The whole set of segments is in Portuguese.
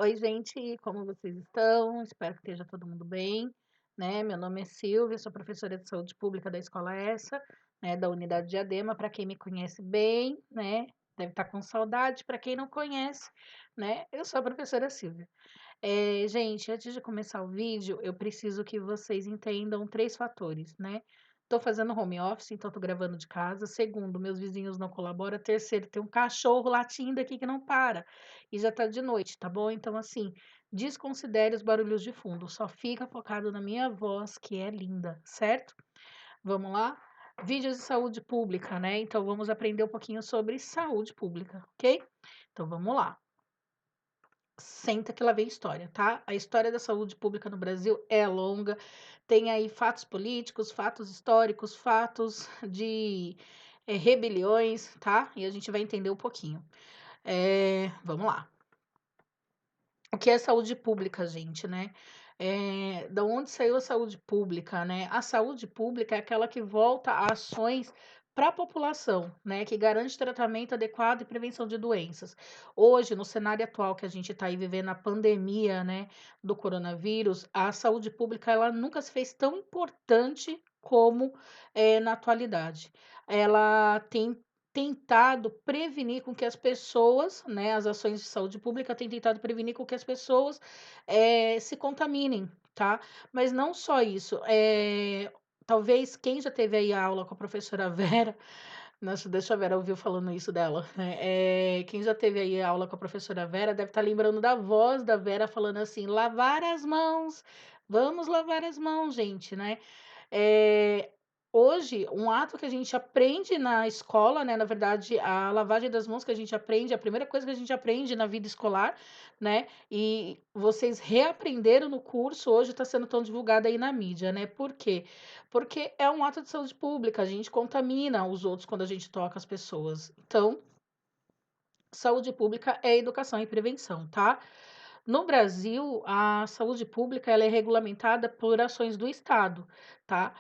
Oi, gente, como vocês estão? Espero que esteja todo mundo bem, né? Meu nome é Silvia, sou professora de saúde pública da escola essa, né, da unidade Diadema. Para quem me conhece bem, né, deve estar com saudade. Para quem não conhece, né, eu sou a professora Silvia. Gente, antes de começar o vídeo, eu preciso que vocês entendam três fatores, né? Tô fazendo home office, então tô gravando de casa. Segundo, meus vizinhos não colaboram. Terceiro, tem um cachorro latindo aqui que não para. E já tá de noite, tá bom? Então, assim, desconsidere os barulhos de fundo. Só fica focado na minha voz, que é linda, certo? Vamos lá? Vídeos de saúde pública, né? Então, vamos aprender um pouquinho sobre saúde pública, ok? Então, vamos lá. Senta que lá vem história, tá? A história da saúde pública no Brasil é longa, tem aí fatos políticos, fatos históricos, fatos de rebeliões, tá? E a gente vai entender um pouquinho. Vamos lá. O que é saúde pública, gente, né? Da onde saiu a saúde pública, né? A saúde pública é aquela que volta a ações para a população, né? Que garante tratamento adequado e prevenção de doenças. Hoje, no cenário atual que a gente está aí vivendo a pandemia, né, do coronavírus, a saúde pública ela nunca se fez tão importante como na atualidade. Ela tem tentado prevenir com que as pessoas, né, as ações de saúde pública têm tentado prevenir com que as pessoas se contaminem, tá? Mas não só isso, talvez quem já teve aí a aula com a professora Vera, nossa, deixa a Vera ouvir falando isso dela, né? Quem já teve aí a aula com a professora Vera deve estar lembrando da voz da Vera falando assim: lavar as mãos, vamos lavar as mãos, gente, né? Eh, Hoje, um ato que a gente aprende na escola, né, na verdade, a lavagem das mãos que a gente aprende, a primeira coisa que a gente aprende na vida escolar, né, e vocês reaprenderam no curso, hoje está sendo tão divulgado aí na mídia, né? Por quê? Porque é um ato de saúde pública, a gente contamina os outros quando a gente toca as pessoas. Então, saúde pública é educação e prevenção, tá? No Brasil, a saúde pública ela é regulamentada por ações do Estado, tá?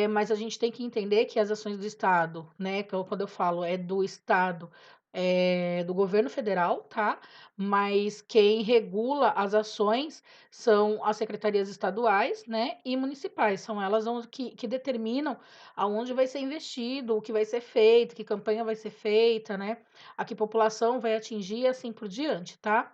Mas a gente tem que entender que as ações do Estado, né? Quando eu falo é do Estado, é do governo federal, tá? Mas quem regula as ações são as secretarias estaduais, né? E municipais. São elas que determinam aonde vai ser investido, o que vai ser feito, que campanha vai ser feita, né? A que população vai atingir e assim por diante, tá?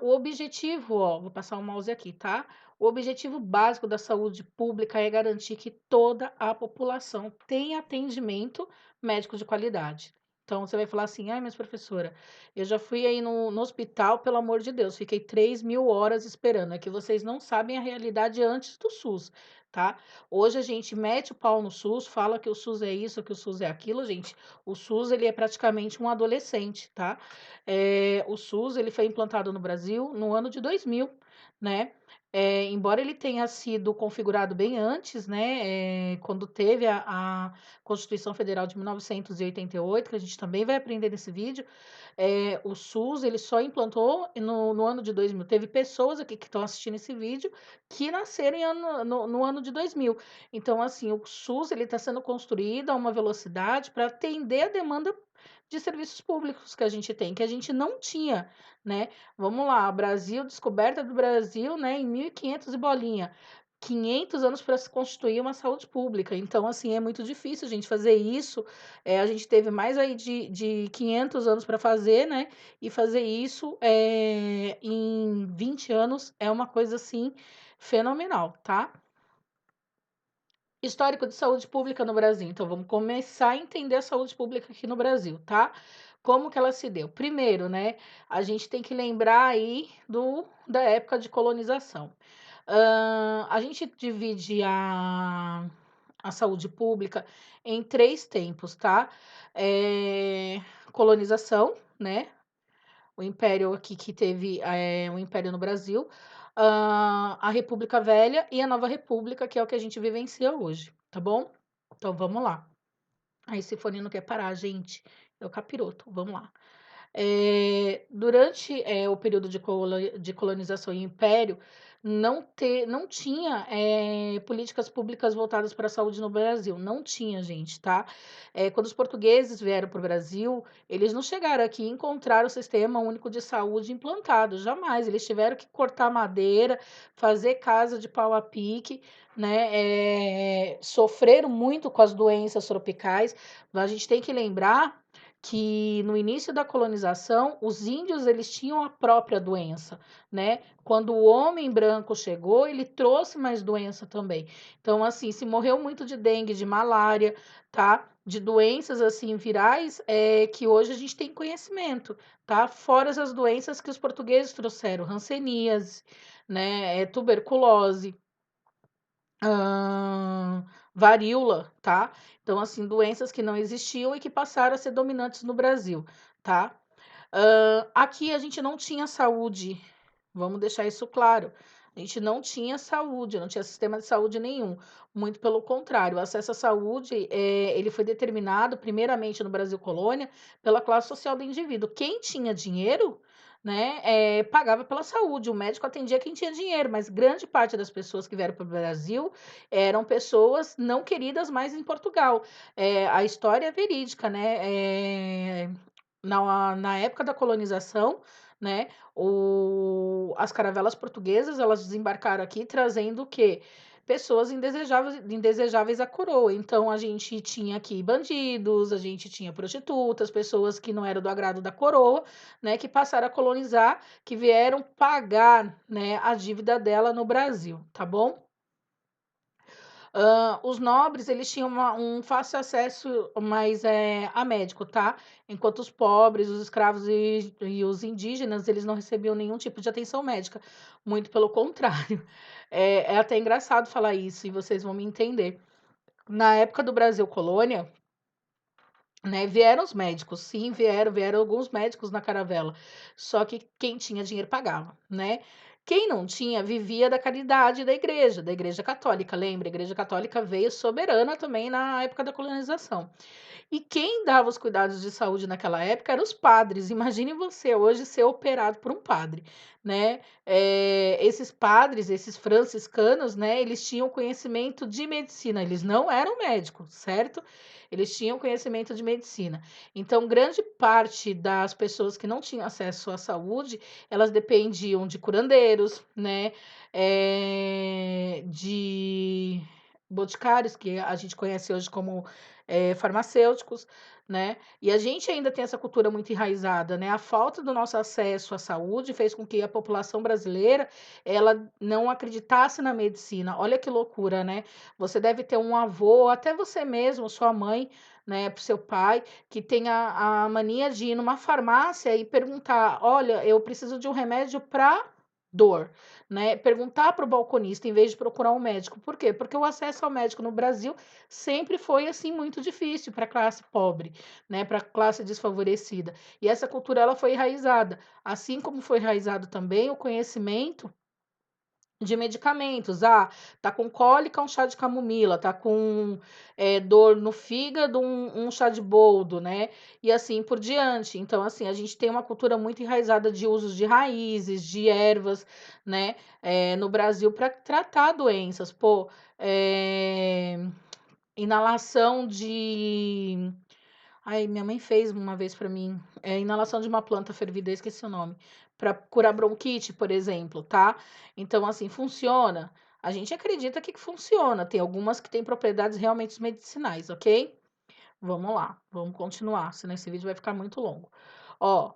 O objetivo, ó, vou passar o mouse aqui, tá? O objetivo básico da saúde pública é garantir que toda a população tenha atendimento médico de qualidade. Então, você vai falar assim, ai, mas professora, eu já fui aí no hospital, pelo amor de Deus, fiquei 3.000 horas esperando. É que vocês não sabem a realidade antes do SUS, tá? Hoje a gente mete o pau no SUS, fala que o SUS é isso, que o SUS é aquilo, gente. O SUS, ele é praticamente um adolescente, tá? O SUS ele foi implantado no Brasil no ano de 2000, né? Embora ele tenha sido configurado bem antes, né? Quando teve a Constituição Federal de 1988, que a gente também vai aprender nesse vídeo, o SUS ele só implantou no ano de 2000. Teve pessoas aqui que estão assistindo esse vídeo que nasceram no ano de 2000. Então, assim, o SUS ele está sendo construído a uma velocidade para atender a demanda de serviços públicos que a gente tem, que a gente não tinha, né? Vamos lá, Brasil, descoberta do Brasil, né, em 1500 e bolinha. 500 anos para se constituir uma saúde pública. Então, assim, é muito difícil a gente fazer isso. A gente teve mais aí de 500 anos para fazer, né? E fazer isso em 20 anos é uma coisa, assim, fenomenal, tá? Histórico de saúde pública no Brasil. Então, vamos começar a entender a saúde pública aqui no Brasil, tá? Como que ela se deu? Primeiro, né, a gente tem que lembrar aí da época de colonização. A gente divide a saúde pública em três tempos, tá? Colonização, né? O império aqui que teve o império no Brasil, a República Velha e a Nova República, que é o que a gente vivencia hoje, tá bom? Então vamos lá. Aí esse fone não quer parar, gente. É o capiroto, vamos lá. Durante o período de colonização e império, não tinha políticas públicas voltadas para a saúde no Brasil. Não tinha, gente, tá? Quando os portugueses vieram para o Brasil, eles não chegaram aqui e encontraram o Sistema Único de Saúde implantado, jamais. Eles tiveram que cortar madeira, fazer casa de pau a pique, né? Sofreram muito com as doenças tropicais. A gente tem que lembrar que no início da colonização, os índios eles tinham a própria doença, né? Quando o homem branco chegou, ele trouxe mais doença também. Então, assim, se morreu muito de dengue, de malária, tá? De doenças assim virais que hoje a gente tem conhecimento, tá? Fora as doenças que os portugueses trouxeram, hanseníase, né? Tuberculose, varíola, tá? Então, assim, doenças que não existiam e que passaram a ser dominantes no Brasil, tá? Aqui a gente não tinha saúde, vamos deixar isso claro. A gente não tinha saúde, não tinha sistema de saúde nenhum. Muito pelo contrário, o acesso à saúde, ele foi determinado primeiramente no Brasil colônia pela classe social do indivíduo. Quem tinha dinheiro, né, pagava pela saúde. O médico atendia quem tinha dinheiro, mas grande parte das pessoas que vieram para o Brasil eram pessoas não queridas mais em Portugal. A história é verídica, né? Na época da colonização, né, as caravelas portuguesas, elas desembarcaram aqui trazendo o quê? Pessoas indesejáveis à coroa. Então, a gente tinha aqui bandidos, a gente tinha prostitutas, pessoas que não eram do agrado da coroa, né, que passaram a colonizar, que vieram pagar, né, a dívida dela no Brasil, tá bom? Os nobres, eles tinham um fácil acesso mais a médico, tá? Enquanto os pobres, os escravos e os indígenas, eles não recebiam nenhum tipo de atenção médica. Muito pelo contrário. É até engraçado falar isso, e vocês vão me entender. Na época do Brasil colônia, né, vieram os médicos, sim, vieram alguns médicos na caravela, só que quem tinha dinheiro pagava, né? Quem não tinha vivia da caridade da igreja católica, lembra? A igreja católica veio soberana também na época da colonização. E quem dava os cuidados de saúde naquela época eram os padres. Imagine você hoje ser operado por um padre, né? Esses padres, esses franciscanos, né? Eles tinham conhecimento de medicina, eles não eram médicos, certo? Eles tinham conhecimento de medicina. Então, grande parte das pessoas que não tinham acesso à saúde, elas dependiam de curandeiros, né? De boticários, que a gente conhece hoje como farmacêuticos, né? E a gente ainda tem essa cultura muito enraizada, né? A falta do nosso acesso à saúde fez com que a população brasileira ela não acreditasse na medicina. Olha que loucura, né? Você deve ter um avô, até você mesmo, sua mãe, né, para seu pai, que tem a mania de ir numa farmácia e perguntar: olha, eu preciso de um remédio para dor, né? Perguntar para o balconista em vez de procurar um médico. Por quê? Porque o acesso ao médico no Brasil sempre foi assim muito difícil para a classe pobre, né, para a classe desfavorecida. E essa cultura ela foi enraizada, assim como foi enraizado também o conhecimento de medicamentos. Tá com cólica, um chá de camomila, tá com dor no fígado, um chá de boldo, né? E assim por diante. Então, assim, a gente tem uma cultura muito enraizada de usos de raízes, de ervas, né? No Brasil para tratar doenças. Pô, inalação de. Ai, minha mãe fez uma vez para mim. Inalação de uma planta fervida, eu esqueci o nome. Para curar bronquite, por exemplo, tá? Então, assim, funciona. A gente acredita que funciona. Tem algumas que têm propriedades realmente medicinais, ok? Vamos lá, vamos continuar, senão esse vídeo vai ficar muito longo. Ó,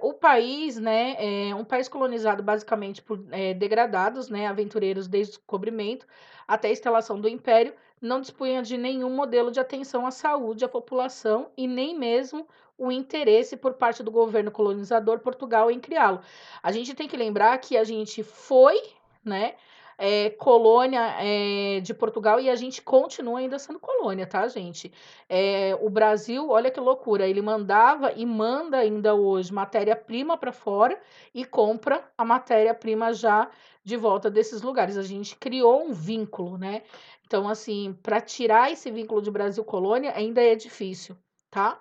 o país, né, é um país colonizado basicamente por degradados, né, aventureiros desde o descobrimento até a instalação do Império, não dispunha de nenhum modelo de atenção à saúde à população e nem mesmo o interesse por parte do governo colonizador Portugal em criá-lo. A gente tem que lembrar que a gente foi, né, colônia de Portugal e a gente continua ainda sendo colônia, tá, gente? O Brasil, olha que loucura, ele mandava e manda ainda hoje matéria-prima para fora e compra a matéria-prima já de volta desses lugares. A gente criou um vínculo, né? Então, assim, para tirar esse vínculo de Brasil colônia ainda é difícil, tá?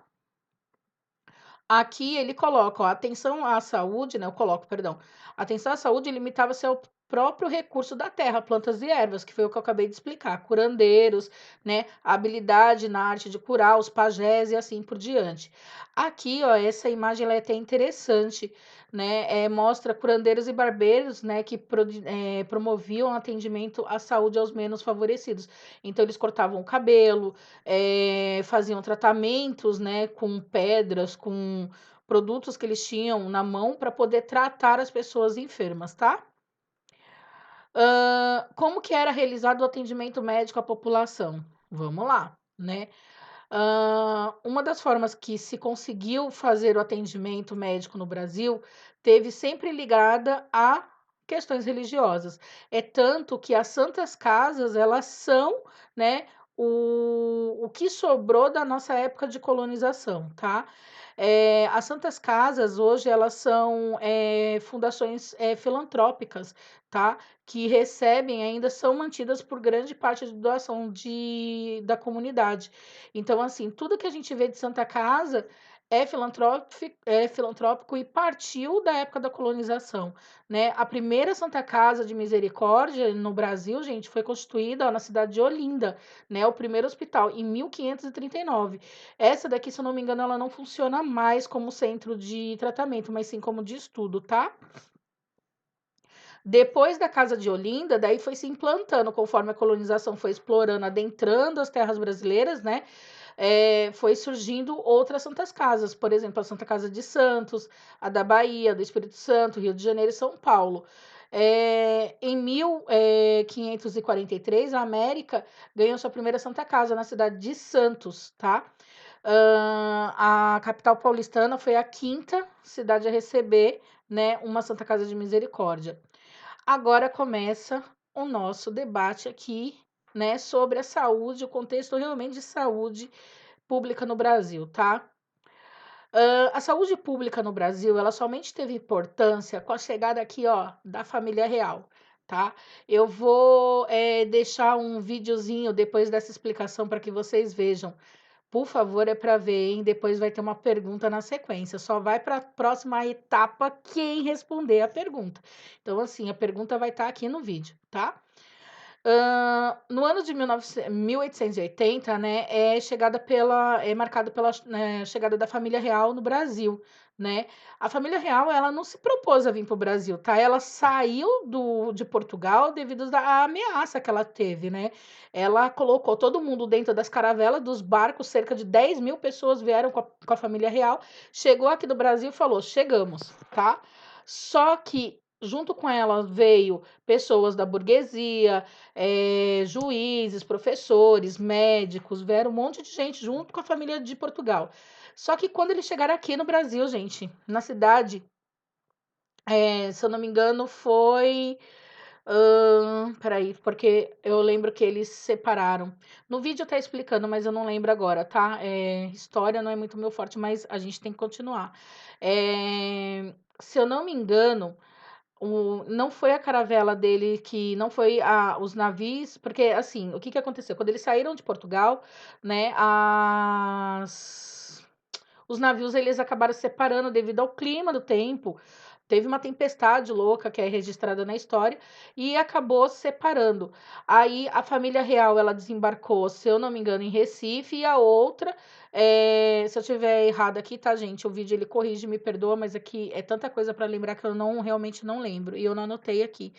Aqui ele coloca, ó, atenção à saúde, né? Eu coloco, perdão. Atenção à saúde limitava-se ao próprio recurso da terra, plantas e ervas, que foi o que eu acabei de explicar. Curandeiros, né? A habilidade na arte de curar, os pajés e assim por diante. Aqui, ó, essa imagem ela é até interessante, né? Mostra curandeiros e barbeiros, né? Que promoviam atendimento à saúde aos menos favorecidos. Então, eles cortavam o cabelo, faziam tratamentos, né, com pedras, com produtos que eles tinham na mão para poder tratar as pessoas enfermas, tá? Como que era realizado o atendimento médico à população? Vamos lá, né? Uma das formas que se conseguiu fazer o atendimento médico no Brasil teve sempre ligada a questões religiosas. É tanto que as santas casas, elas são, né, o que sobrou da nossa época de colonização, tá? As santas casas hoje elas são fundações filantrópicas, tá? Que recebem ainda são mantidas por grande parte de doação da comunidade. Então, assim, tudo que a gente vê de Santa Casa é filantrópico e partiu da época da colonização, né? A primeira Santa Casa de Misericórdia no Brasil, gente, foi constituída ó, na cidade de Olinda, né? O primeiro hospital, em 1539. Essa daqui, se eu não me engano, ela não funciona mais como centro de tratamento, mas sim como de estudo, tá? Depois da Casa de Olinda, daí foi se implantando, conforme a colonização foi explorando, adentrando as terras brasileiras, né? Foi surgindo outras santas casas, por exemplo, a Santa Casa de Santos, a da Bahia, do Espírito Santo, Rio de Janeiro e São Paulo. Em 1543, a América ganhou sua primeira Santa Casa na cidade de Santos, tá? A capital paulistana foi a quinta cidade a receber, né, uma Santa Casa de Misericórdia. Agora começa o nosso debate aqui, né, sobre a saúde, o contexto realmente de saúde pública no Brasil, tá? A saúde pública no Brasil, ela somente teve importância com a chegada aqui, ó, da família real, tá? Eu vou deixar um videozinho depois dessa explicação para que vocês vejam. Por favor, é para ver, hein? Depois vai ter uma pergunta na sequência. Só vai para a próxima etapa quem responder a pergunta. Então, assim, a pergunta vai estar aqui no vídeo, tá? No ano de 1880, né, é marcado pela chegada da família real no Brasil, né? A família real, ela não se propôs a vir para o Brasil, tá? Ela saiu de Portugal devido à ameaça que ela teve, né? Ela colocou todo mundo dentro das caravelas, dos barcos, cerca de 10 mil pessoas vieram com a família real, chegou aqui no Brasil e falou, chegamos, tá? Só que junto com ela veio pessoas da burguesia, juízes, professores, médicos, vieram um monte de gente junto com a família de Portugal. Só que quando eles chegaram aqui no Brasil, gente, na cidade, se eu não me engano, foi. Peraí, porque eu lembro que eles separaram. No vídeo tá explicando, mas eu não lembro agora, tá? História não é muito meu forte, mas a gente tem que continuar. Se eu não me engano, não foi a caravela dele que não foi os navios, porque assim, o que que aconteceu? Quando eles saíram de Portugal, né, os navios eles acabaram se separando devido ao clima do tempo. Teve uma tempestade louca que é registrada na história e acabou se separando. Aí a família real ela desembarcou, se eu não me engano, em Recife e a outra, se eu tiver errado aqui, tá, gente? O vídeo ele corrige, me perdoa, mas aqui é tanta coisa para lembrar que eu realmente não lembro e eu não anotei aqui.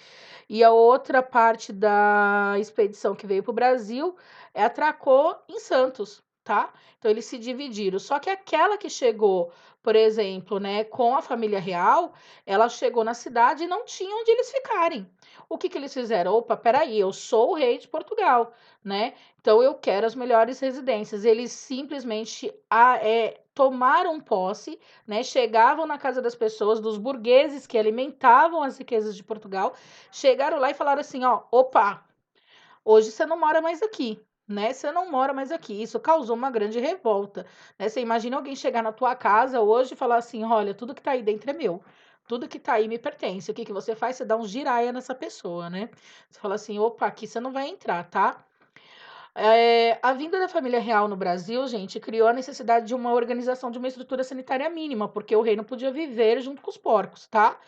E a outra parte da expedição que veio para o Brasil atracou em Santos, tá? Então eles se dividiram. Só que aquela que chegou, por exemplo, né, com a família real, ela chegou na cidade e não tinha onde eles ficarem. O que que eles fizeram? Opa, peraí, eu sou o rei de Portugal, né? Então eu quero as melhores residências. Eles simplesmente tomaram posse, né? Chegavam na casa das pessoas, dos burgueses que alimentavam as riquezas de Portugal, chegaram lá e falaram assim, ó, opa, hoje você não mora mais aqui, né? Você não mora mais aqui. Isso causou uma grande revolta, né? Você imagina alguém chegar na tua casa hoje e falar assim, olha, tudo que tá aí dentro é meu. Tudo que tá aí me pertence. O que que você faz? Você dá um giraia nessa pessoa, né? Você fala assim, opa, aqui você não vai entrar, tá? A vinda da família real no Brasil, gente, criou a necessidade de uma organização de uma estrutura sanitária mínima, porque o rei não podia viver junto com os porcos, tá?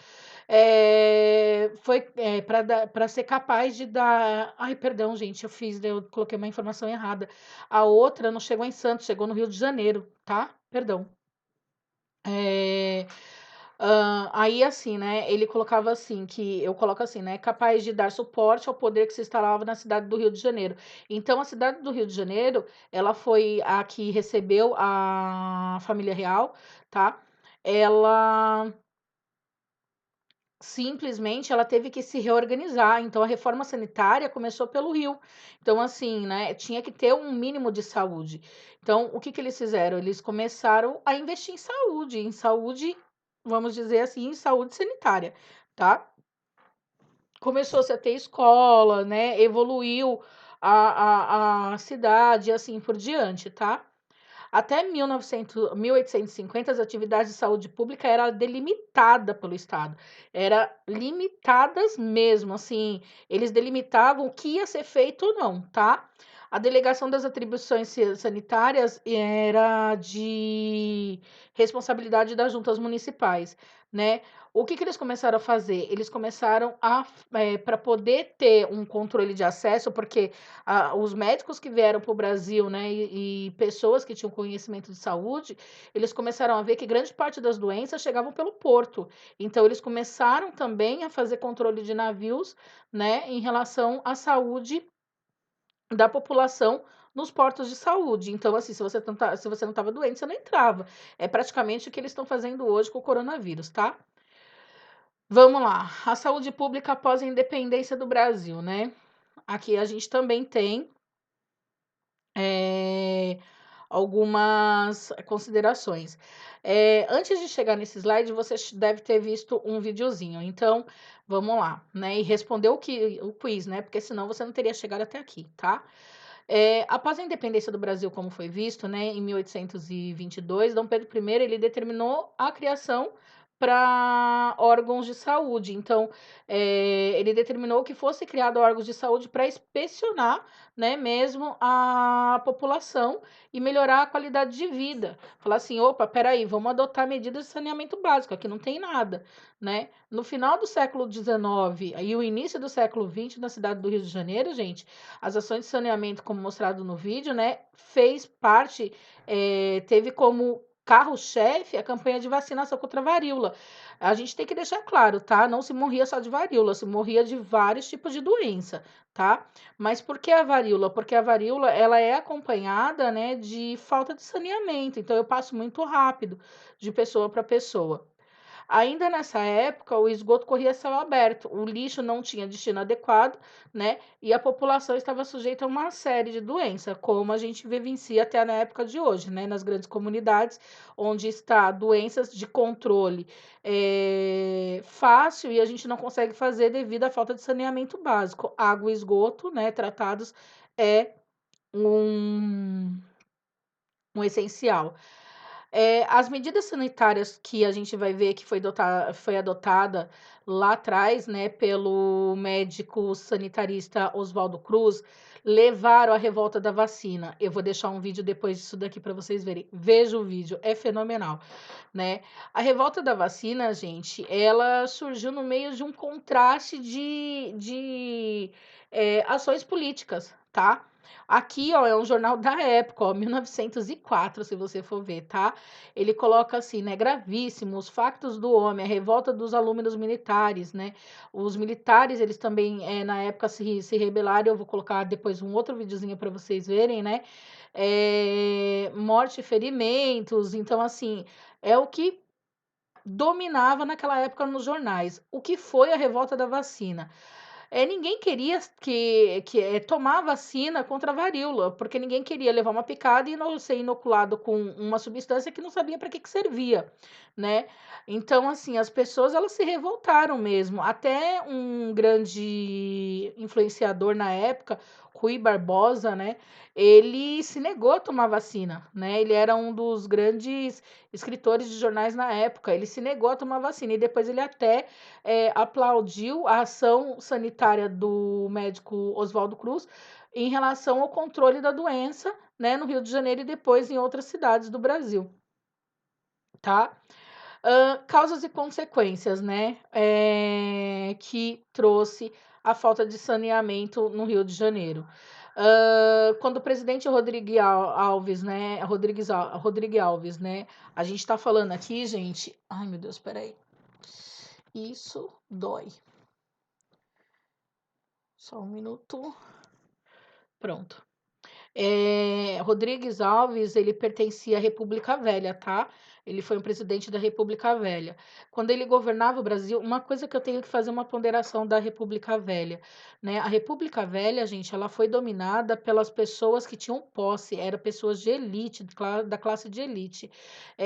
Foi para ser capaz de dar. Ai, perdão, gente, eu coloquei uma informação errada. A outra não chegou em Santos, chegou no Rio de Janeiro, tá? Perdão. É, aí, assim, né, ele colocava assim, que eu coloco assim, né, capaz de dar suporte ao poder que se instalava na cidade do Rio de Janeiro. Então, a cidade do Rio de Janeiro, ela foi a que recebeu a família real, tá? Ela simplesmente ela teve que se reorganizar. Então, a reforma sanitária começou pelo Rio. Então, assim, né, tinha que ter um mínimo de saúde. Então, o que que eles fizeram? Eles começaram a investir em saúde, vamos dizer assim, em saúde sanitária, tá? Começou-se a ter escola, né? Evoluiu a cidade, assim por diante, tá? Até 1850, as atividades de saúde pública era delimitada pelo Estado. Era limitadas mesmo, assim, eles delimitavam o que ia ser feito ou não, tá? A delegação das atribuições sanitárias era de responsabilidade das juntas municipais, né? O que que eles começaram a fazer? Eles começaram a, para poder ter um controle de acesso, porque os médicos que vieram para o Brasil, né, e pessoas que tinham conhecimento de saúde, eles começaram a ver que grande parte das doenças chegavam pelo porto. Então, eles começaram também a fazer controle de navios, né, em relação à saúde da população nos portos de saúde. Então, assim, se você não estava doente, você não entrava. É praticamente o que eles estão fazendo hoje com o coronavírus, tá? Vamos lá. A saúde pública após a independência do Brasil, né? Aqui a gente também tem eh, algumas considerações. Antes de chegar nesse slide, você deve ter visto um videozinho. Então, vamos lá, né? E responder o quiz, né? Porque senão você não teria chegado até aqui, tá? Após a independência do Brasil, como foi visto, né, em 1822, Dom Pedro I ele determinou a criação para órgãos de saúde. Então, ele determinou que fosse criado órgãos de saúde para inspecionar, né, mesmo a população e melhorar a qualidade de vida. Falar assim, opa, peraí, vamos adotar medidas de saneamento básico, aqui não tem nada, né? No final do século XIX e o início do século XX, na cidade do Rio de Janeiro, gente, as ações de saneamento, como mostrado no vídeo, né, fez parte, teve como carro-chefe a campanha de vacinação contra a varíola. A gente tem que deixar claro, tá? Não se morria só de varíola, se morria de vários tipos de doença, tá? Mas por que a varíola? Porque a varíola, ela é acompanhada, né, de falta de saneamento. Então, eu passo muito rápido de pessoa para pessoa. Ainda nessa época, o esgoto corria a céu aberto, o lixo não tinha destino adequado, né? E a população estava sujeita a uma série de doenças, como a gente vivencia até na época de hoje, né? Nas grandes comunidades, onde está doenças de controle fácil e a gente não consegue fazer devido à falta de saneamento básico. Água e esgoto, né? Tratados é um, um essencial. As medidas sanitárias que a gente vai ver que foi adotada lá atrás, né, pelo médico sanitarista Oswaldo Cruz, levaram à revolta da vacina. Eu vou deixar um vídeo depois disso daqui para vocês verem. Veja o vídeo, é fenomenal, né? A revolta da vacina, gente, ela surgiu no meio de um contraste de ações políticas, tá? Aqui, ó, é um jornal da época, ó, 1904, se você for ver, tá? Ele coloca assim, né? Gravíssimo, os factos do homem, a revolta dos alúminos militares, né? Os militares, eles também, na época, se rebelaram. Eu vou colocar depois um outro videozinho para vocês verem, né? Morte e ferimentos. Então, assim, é o que dominava naquela época nos jornais. O que foi a revolta da vacina? Ninguém queria tomar vacina contra a varíola, porque ninguém queria levar uma picada e ser inoculado com uma substância que não sabia para que servia, né? Então, assim, as pessoas elas se revoltaram mesmo. Até um grande influenciador na época, Rui Barbosa, né? Ele se negou a tomar vacina, né? Ele era um dos grandes escritores de jornais na época. Ele se negou a tomar vacina e depois ele até aplaudiu a ação sanitária do médico Oswaldo Cruz, em relação ao controle da doença, né, no Rio de Janeiro e depois em outras cidades do Brasil, tá? Causas e consequências, né, que trouxe a falta de saneamento no Rio de Janeiro. Quando o presidente Alves, né, Rodrigo Alves, né, a gente tá falando aqui, gente, ai meu Deus, peraí, isso dói. Só um minuto. Pronto. Rodrigues Alves, ele pertencia à República Velha, tá? Ele foi um presidente da República Velha. Quando ele governava o Brasil, uma coisa que eu tenho que fazer uma ponderação da República Velha, né? A República Velha, gente, ela foi dominada pelas pessoas que tinham posse, eram pessoas de elite, da classe de elite.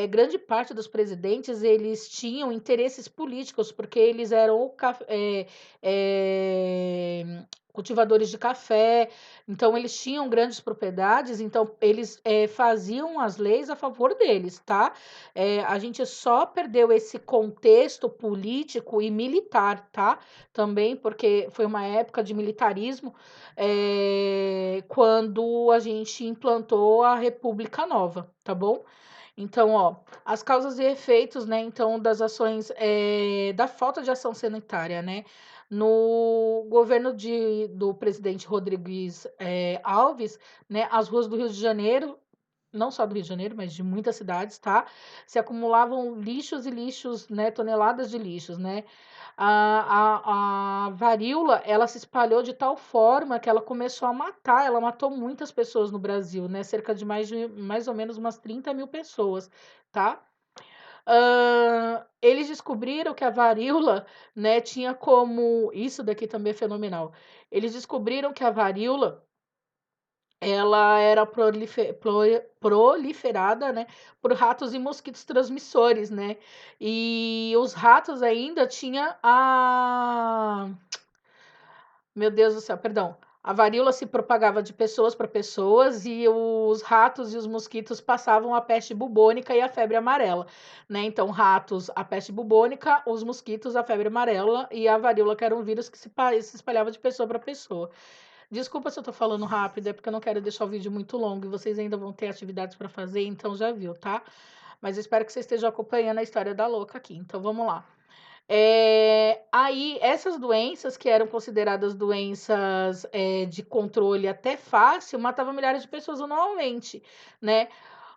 Grande parte dos presidentes, eles tinham interesses políticos, porque eles eram cultivadores de café, então eles tinham grandes propriedades, então eles faziam as leis a favor deles, tá? A gente só perdeu esse contexto político e militar, tá? Também porque foi uma época de militarismo, quando a gente implantou a República Nova, tá bom? Então, ó, as causas e efeitos, né, então, das ações, da falta de ação sanitária, né, no governo do presidente Rodrigues Alves, né, as ruas do Rio de Janeiro, não só do Rio de Janeiro, mas de muitas cidades, tá? Se acumulavam lixos e lixos, né? Toneladas de lixos, né? A varíola, ela se espalhou de tal forma que ela começou a matar, ela matou muitas pessoas no Brasil, né? Cerca de mais ou menos umas 30 mil pessoas, tá? Eles descobriram que a varíola, né, tinha como. Isso daqui também é fenomenal. Eles descobriram que a varíola ela era proliferada, né, por ratos e mosquitos transmissores, né? E os ratos ainda tinha a meu Deus do céu, perdão. A varíola se propagava de pessoas para pessoas e os ratos e os mosquitos passavam a peste bubônica e a febre amarela, né? Então, ratos, a peste bubônica, os mosquitos, a febre amarela e a varíola, que era um vírus que se espalhava de pessoa para pessoa. Desculpa se eu tô falando rápido, é porque eu não quero deixar o vídeo muito longo e vocês ainda vão ter atividades para fazer, então já viu, tá? Mas eu espero que vocês estejam acompanhando a história da louca aqui. Então, vamos lá. Aí, essas doenças, que eram consideradas doenças de controle até fácil, matavam milhares de pessoas anualmente, né?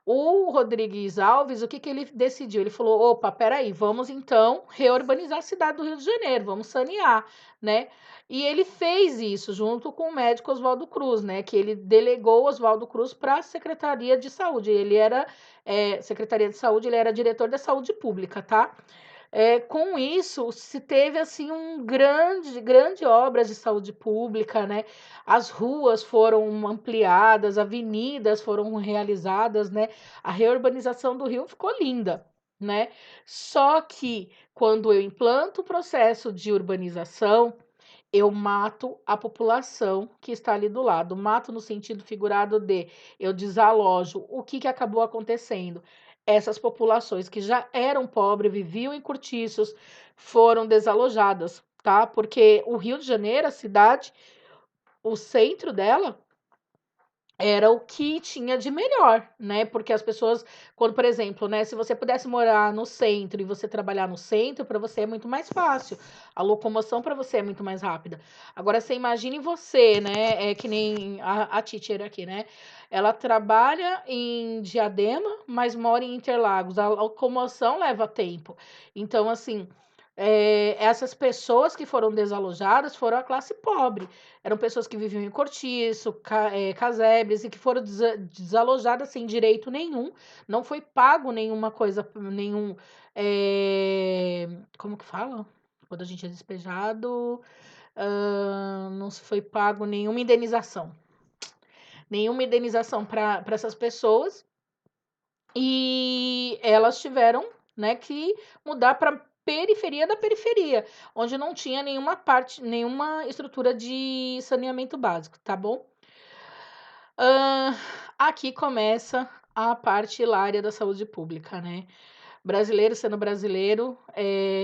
O Rodrigues Alves, o que que ele decidiu? Ele falou: opa, peraí, vamos então reurbanizar a cidade do Rio de Janeiro, vamos sanear, né? E ele fez isso junto com o médico Oswaldo Cruz, né? Que ele delegou Oswaldo Cruz para a Secretaria de Saúde. Ele era Secretaria de Saúde, ele era diretor da Saúde Pública, tá? Com isso, se teve assim grande obras de saúde pública, né? As ruas foram ampliadas, avenidas foram realizadas, né? A reurbanização do Rio ficou linda, né? Só que quando eu implanto o processo de urbanização, eu mato a população que está ali do lado. Mato no sentido figurado de eu desalojo. O que que acabou acontecendo? Essas populações que já eram pobres, viviam em cortiços, foram desalojadas, tá? Porque o Rio de Janeiro, a cidade, o centro dela era o que tinha de melhor, né? Porque as pessoas, quando, por exemplo, né, se você pudesse morar no centro e você trabalhar no centro, para você é muito mais fácil. A locomoção para você é muito mais rápida. Agora, você imagine você, né? É que nem a teacher aqui, né? Ela trabalha em Diadema, mas mora em Interlagos. A locomoção leva tempo. Então, assim, essas pessoas que foram desalojadas foram a classe pobre. Eram pessoas que viviam em cortiço, casebres e que foram desalojadas sem direito nenhum. Não foi pago nenhuma coisa, nenhum. Como que fala? Quando a gente é despejado, não se foi pago nenhuma indenização. Nenhuma indenização para essas pessoas. E elas tiveram, né, que mudar para periferia da periferia, onde não tinha nenhuma estrutura de saneamento básico, tá bom? Aqui começa a parte hilária da saúde pública, né? Brasileiro sendo brasileiro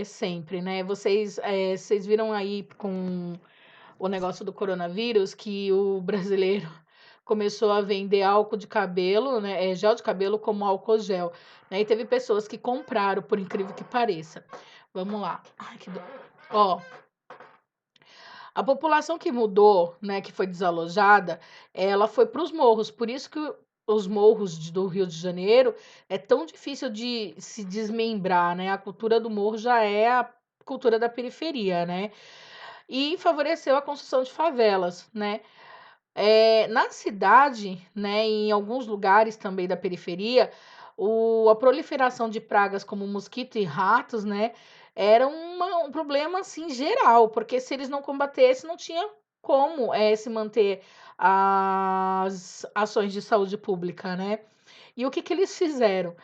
sempre, né? Vocês viram aí com o negócio do coronavírus, que o brasileiro começou a vender álcool de cabelo, né, gel de cabelo como álcool gel, né, e teve pessoas que compraram, por incrível que pareça. Vamos lá. Ai, que dor. Ó, a população que mudou, né, que foi desalojada, ela foi para os morros, por isso que os morros do Rio de Janeiro é tão difícil de se desmembrar, né? A cultura do morro já é a cultura da periferia, né? E favoreceu a construção de favelas, né? Na cidade, né, em alguns lugares também da periferia, a proliferação de pragas como mosquito e ratos, né, era um problema assim geral, porque se eles não combatessem, não tinha como se manter as ações de saúde pública, né? E o que que eles fizeram?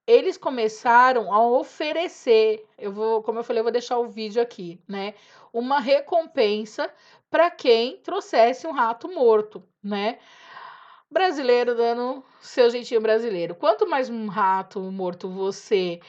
Eles começaram a oferecer, como eu falei, eu vou deixar o vídeo aqui, né? Uma recompensa para quem trouxesse um rato morto, né? Brasileiro dando seu jeitinho brasileiro. Quanto mais um rato morto você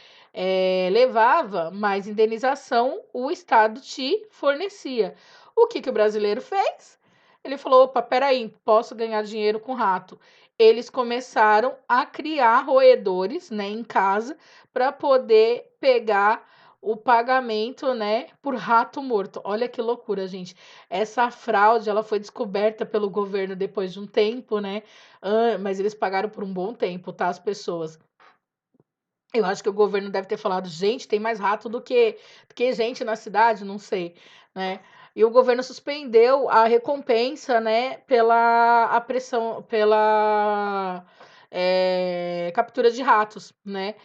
levava, mais indenização o Estado te fornecia. O que que o brasileiro fez? Ele falou: opa, peraí, posso ganhar dinheiro com rato. Eles começaram a criar roedores, né, em casa para poder pegar o pagamento, né, por rato morto. Olha que loucura, gente. Essa fraude, ela foi descoberta pelo governo depois de um tempo, né? Mas eles pagaram por um bom tempo, tá? As pessoas. Eu acho que o governo deve ter falado, gente, tem mais rato do que gente na cidade, não sei, né? E o governo suspendeu a recompensa, né, pela apressão, pela captura de ratos, né?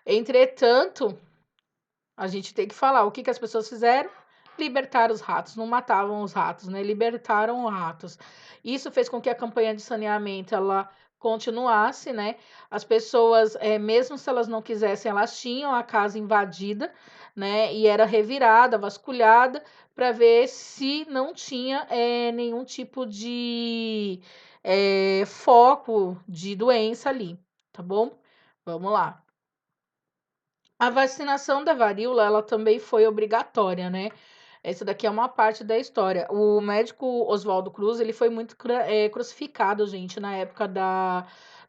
Entretanto, a gente tem que falar o que que as pessoas fizeram. Libertar os ratos, não matavam os ratos, né? Libertaram os ratos. Isso fez com que a campanha de saneamento ela continuasse, né? As pessoas, mesmo se elas não quisessem, elas tinham a casa invadida, né? E era revirada, vasculhada, para ver se não tinha nenhum tipo de foco de doença ali, tá bom? Vamos lá. A vacinação da varíola, ela também foi obrigatória, né? Essa daqui é uma parte da história. O médico Oswaldo Cruz, ele foi muito crucificado, gente, na época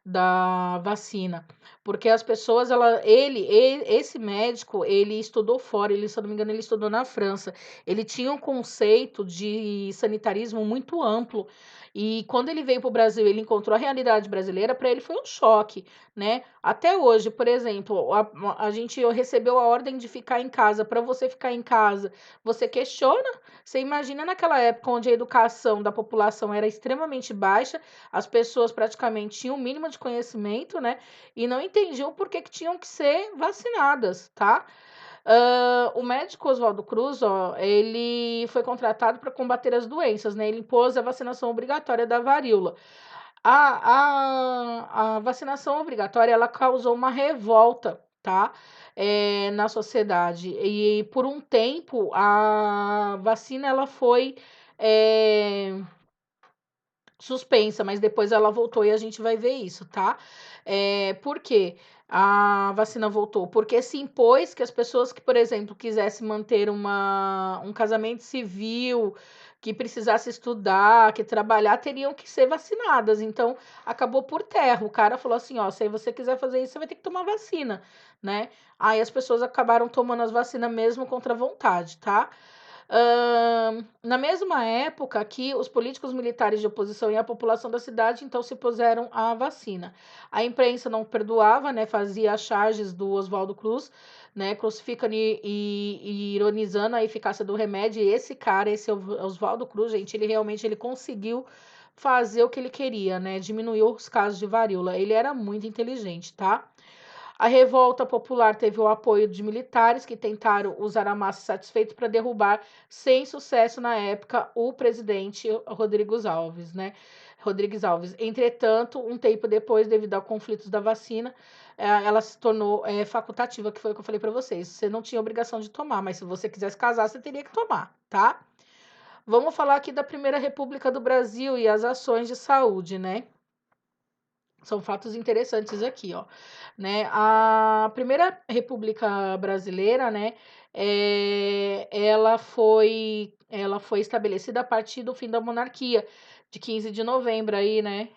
da vacina. Porque as pessoas, esse médico, ele estudou fora, ele, se eu não me engano, ele estudou na França. Ele tinha um conceito de sanitarismo muito amplo. E quando ele veio para o Brasil, ele encontrou a realidade brasileira, para ele foi um choque, né? Até hoje, por exemplo, a gente recebeu a ordem de ficar em casa. Para você ficar em casa, você questiona? Você imagina naquela época onde a educação da população era extremamente baixa, as pessoas praticamente tinham o mínimo de conhecimento, né? E não entendiam por que tinham que ser vacinadas, tá? O médico Oswaldo Cruz, ó, ele foi contratado para combater as doenças, né? Ele impôs a vacinação obrigatória da varíola. A vacinação obrigatória, ela causou uma revolta, tá? Na sociedade. E por um tempo, a vacina, ela foi suspensa, mas depois ela voltou e a gente vai ver isso, tá? Por quê? A vacina voltou porque se impôs que as pessoas que, por exemplo, quisessem manter um casamento civil, que precisasse estudar, que trabalhar, teriam que ser vacinadas. Então, acabou por terra. O cara falou assim, ó, se você quiser fazer isso, você vai ter que tomar vacina, né? Aí as pessoas acabaram tomando as vacinas mesmo contra a vontade, tá? Na mesma época que os políticos militares de oposição e a população da cidade então se puseram à vacina. A imprensa não perdoava, né, fazia as charges do Oswaldo Cruz, né, crucificando e ironizando a eficácia do remédio. E esse cara, esse Oswaldo Cruz, gente, ele realmente ele conseguiu fazer o que ele queria, né, diminuiu os casos de varíola. Ele era muito inteligente, tá? A revolta popular teve o apoio de militares que tentaram usar a massa satisfeita para derrubar, sem sucesso na época, o presidente Rodrigues Alves, né? Rodrigues Alves. Entretanto, um tempo depois, devido a conflitos da vacina, ela se tornou facultativa, que foi o que eu falei para vocês. Você não tinha obrigação de tomar, mas se você quisesse casar, você teria que tomar, tá? Vamos falar aqui da Primeira República do Brasil e as ações de saúde, né? São fatos interessantes aqui, ó, né? A primeira República Brasileira, né, ela foi estabelecida a partir do fim da monarquia, de 15 de novembro aí, né,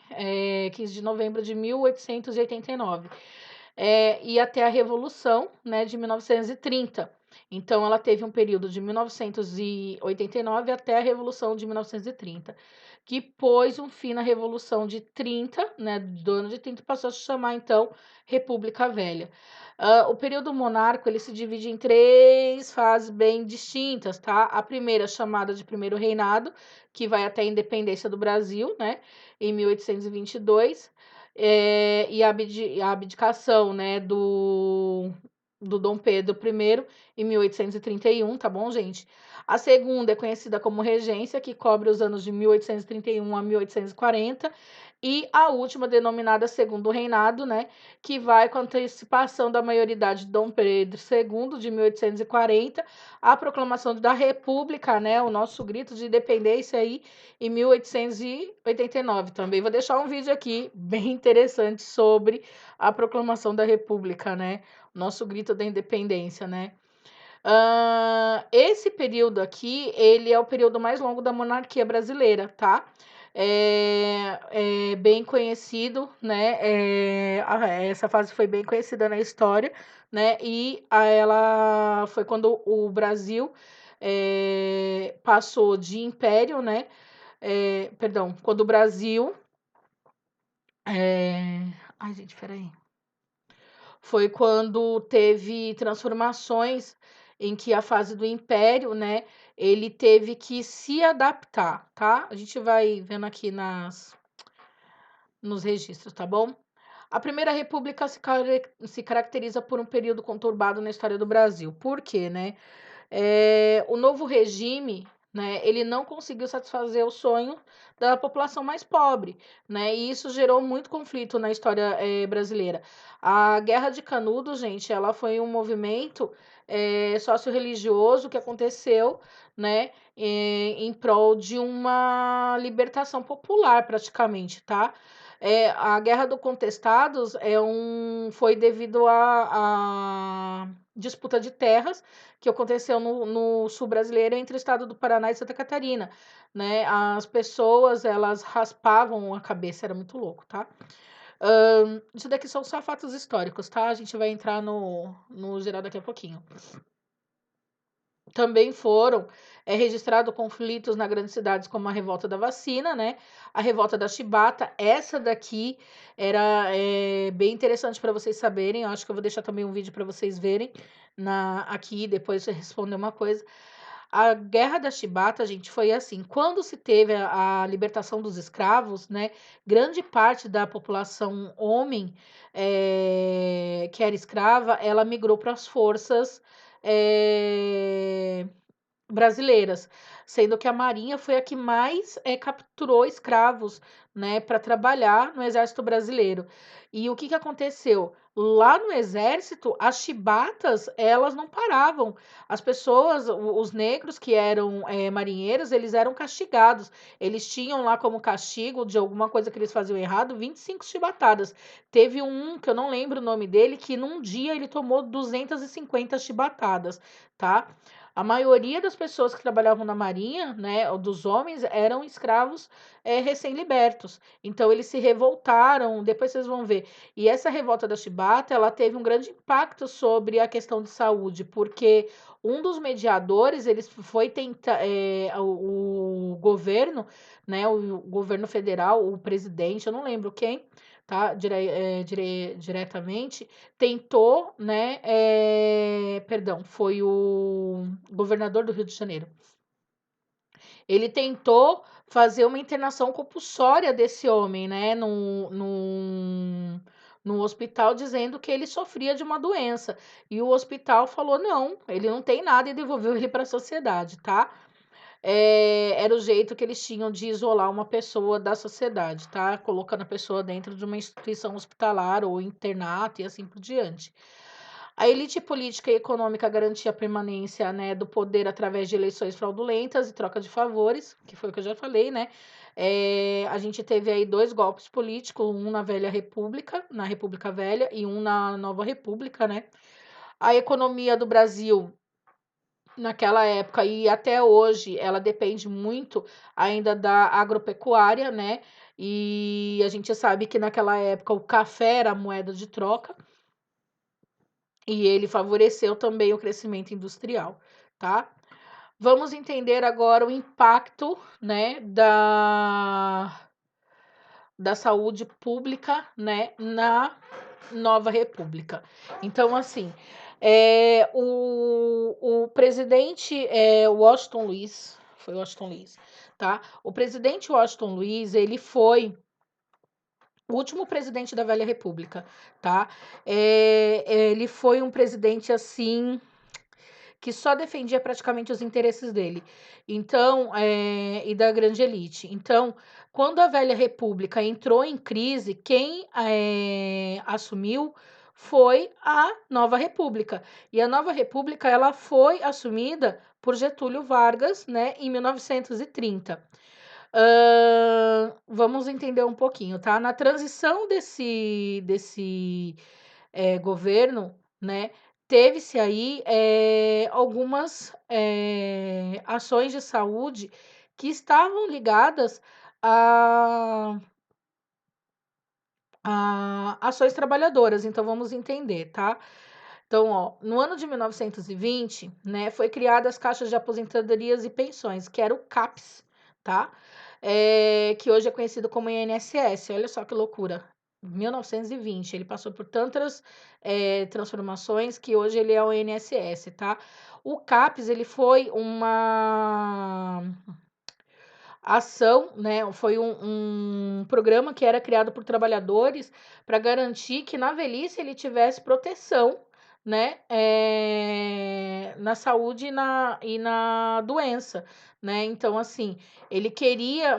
15 de novembro de 1889, e até a Revolução, né, de 1930. Então, ela teve um período de 1989 até a Revolução de 1930, que pôs um fim na Revolução de 30, né, do ano de 30, passou a se chamar, então, República Velha. O período monárquico, ele se divide em 3 fases bem distintas, tá? A primeira, chamada de Primeiro Reinado, que vai até a independência do Brasil, né, em 1822, e a abdicação, né, do Dom Pedro I em 1831, tá bom, gente? A segunda é conhecida como Regência, que cobre os anos de 1831 a 1840, e a última, denominada Segundo Reinado, né, que vai com a antecipação da maioridade de Dom Pedro II, de 1840, a proclamação da República, né, o nosso grito de independência aí, em 1889. Também vou deixar um vídeo aqui bem interessante sobre a proclamação da República, né, nosso grito da independência, né. Esse período aqui, ele é o período mais longo da monarquia brasileira, tá? É bem conhecido, né? Essa fase foi bem conhecida na história, né? E ela foi quando o Brasil passou de império, né? Perdão, quando o Brasil. Ai, gente, peraí. Foi quando teve transformações em que a fase do império, né, ele teve que se adaptar, tá? A gente vai vendo aqui nos registros, tá bom? A Primeira República se caracteriza por um período conturbado na história do Brasil. Por quê, né? O novo regime, né, ele não conseguiu satisfazer o sonho da população mais pobre, né, e isso gerou muito conflito na história brasileira. A Guerra de Canudos, gente, ela foi um movimento socio-religioso que aconteceu, né, em prol de uma libertação popular, praticamente, tá? A Guerra do Contestados foi devido a disputa de terras que aconteceu no sul brasileiro entre o estado do Paraná e Santa Catarina, né? As pessoas, elas raspavam a cabeça, era muito louco, tá? Isso daqui são só fatos históricos, tá? A gente vai entrar no geral daqui a pouquinho. Também foram registrados conflitos nas grandes cidades, como a revolta da vacina, né? A revolta da chibata. Essa daqui era bem interessante para vocês saberem. Eu acho que eu vou deixar também um vídeo para vocês verem aqui, depois você responder uma coisa. A Guerra da Chibata, gente, foi assim: quando se teve a libertação dos escravos, né? Grande parte da população homem que era escrava, ela migrou para as forças brasileiras, sendo que a Marinha foi a que mais capturou escravos, né, para trabalhar no Exército Brasileiro. E o que que aconteceu? Lá no Exército, as chibatas, elas não paravam. As pessoas, os negros que eram marinheiros, eles eram castigados. Eles tinham lá como castigo de alguma coisa que eles faziam errado, 25 chibatadas. Teve um, que eu não lembro o nome dele, que num dia ele tomou 250 chibatadas, tá? A maioria das pessoas que trabalhavam na marinha, né, ou dos homens, eram escravos recém-libertos. Então eles se revoltaram, depois vocês vão ver. E essa revolta da chibata, ela teve um grande impacto sobre a questão de saúde, porque um dos mediadores, eles foi tentar, o governo, né, o governo federal, o presidente, eu não lembro quem, tá, diretamente, tentou, né, perdão, foi o governador do Rio de Janeiro. Ele tentou fazer uma internação compulsória desse homem, né, no hospital, dizendo que ele sofria de uma doença. E o hospital falou: não, ele não tem nada e devolveu ele para a sociedade, tá? Era o jeito que eles tinham de isolar uma pessoa da sociedade, tá? Colocando a pessoa dentro de uma instituição hospitalar ou internato e assim por diante. A elite política e econômica garantia a permanência, né, do poder através de eleições fraudulentas e troca de favores, que foi o que eu já falei, né? A gente teve aí 2 golpes políticos, um na Velha República, na República Velha, e um na Nova República, né? A economia do Brasil naquela época e até hoje, ela depende muito ainda da agropecuária, né? E a gente sabe que naquela época o café era a moeda de troca e ele favoreceu também o crescimento industrial, tá? Vamos entender agora o impacto, né, da saúde pública, né, na Nova República. Então, assim, o presidente Washington Luiz, foi Washington Luiz, tá? O presidente Washington Luiz, ele foi o último presidente da Velha República, tá? Ele foi um presidente, assim, que só defendia praticamente os interesses dele. Então, e da grande elite. Então, quando a Velha República entrou em crise, quem assumiu foi a Nova República. E a Nova República ela foi assumida por Getúlio Vargas, né, em 1930. Vamos entender um pouquinho, tá? Na transição desse governo, né, teve-se aí algumas ações de saúde que estavam ligadas a, a ações trabalhadoras. Então, vamos entender, tá? Então, ó, no ano de 1920, né, foi criada as caixas de aposentadorias e pensões, que era o CAPS, tá? Que hoje é conhecido como INSS. Olha só que loucura. 1920, ele passou por tantas transformações que hoje ele é o INSS, tá? O CAPS, ele foi uma ação, né? Foi um programa que era criado por trabalhadores para garantir que na velhice ele tivesse proteção, né? Na saúde e na doença, né? Então, assim, ele queria,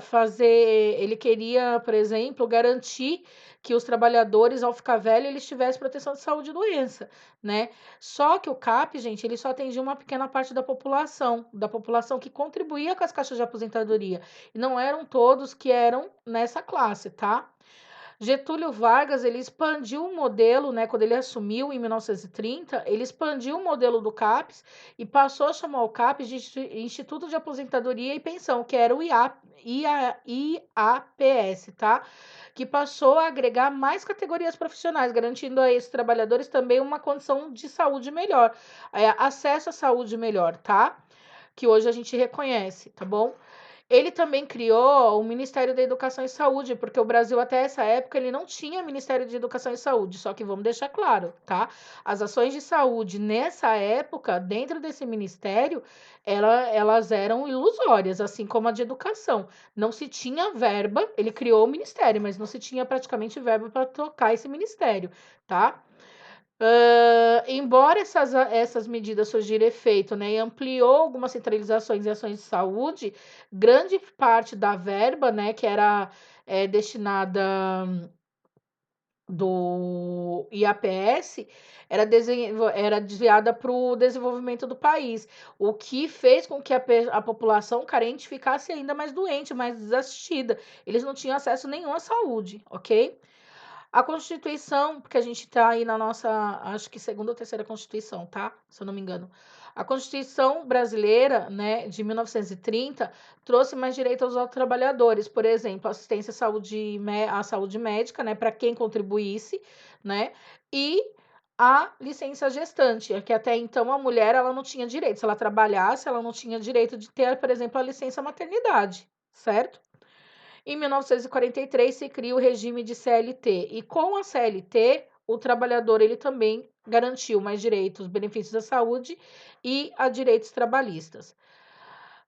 por exemplo, garantir que os trabalhadores, ao ficar velho, eles tivessem proteção de saúde e doença, né? Só que o CAP, gente, ele só atendia uma pequena parte da população que contribuía com as caixas de aposentadoria. E não eram todos que eram nessa classe, tá? Getúlio Vargas, ele expandiu o modelo, né, quando ele assumiu em 1930, ele expandiu o modelo do CAPES e passou a chamar o CAPES de Instituto de Aposentadoria e Pensão, que era o IAPS, tá? Que passou a agregar mais categorias profissionais, garantindo a esses trabalhadores também uma condição de saúde melhor, acesso à saúde melhor, tá? Que hoje a gente reconhece, tá bom? Ele também criou o Ministério da Educação e Saúde, porque o Brasil até essa época ele não tinha Ministério de Educação e Saúde, só que vamos deixar claro, tá? As ações de saúde nessa época, dentro desse ministério, elas eram ilusórias, assim como a de educação. Não se tinha verba, ele criou o ministério, mas não se tinha praticamente verba para tocar esse ministério, tá? Embora essas medidas surgiram efeito, né, e ampliou algumas centralizações e ações de saúde, grande parte da verba, né, que era destinada do IAPS era desviada para o desenvolvimento do país, o que fez com que a população carente ficasse ainda mais doente, mais desassistida. Eles não tinham acesso nenhum à saúde, ok? A Constituição, porque a gente está aí na nossa, acho que segunda ou terceira Constituição, tá? Se eu não me engano. A Constituição brasileira, né, de 1930, trouxe mais direitos aos trabalhadores, por exemplo, assistência à saúde médica, né, para quem contribuísse, né, e a licença gestante, que até então a mulher ela não tinha direito, se ela trabalhasse, ela não tinha direito de ter, por exemplo, a licença maternidade, certo? Em 1943 se cria o regime de CLT e com a CLT o trabalhador ele também garantiu mais direitos, benefícios da saúde e a direitos trabalhistas.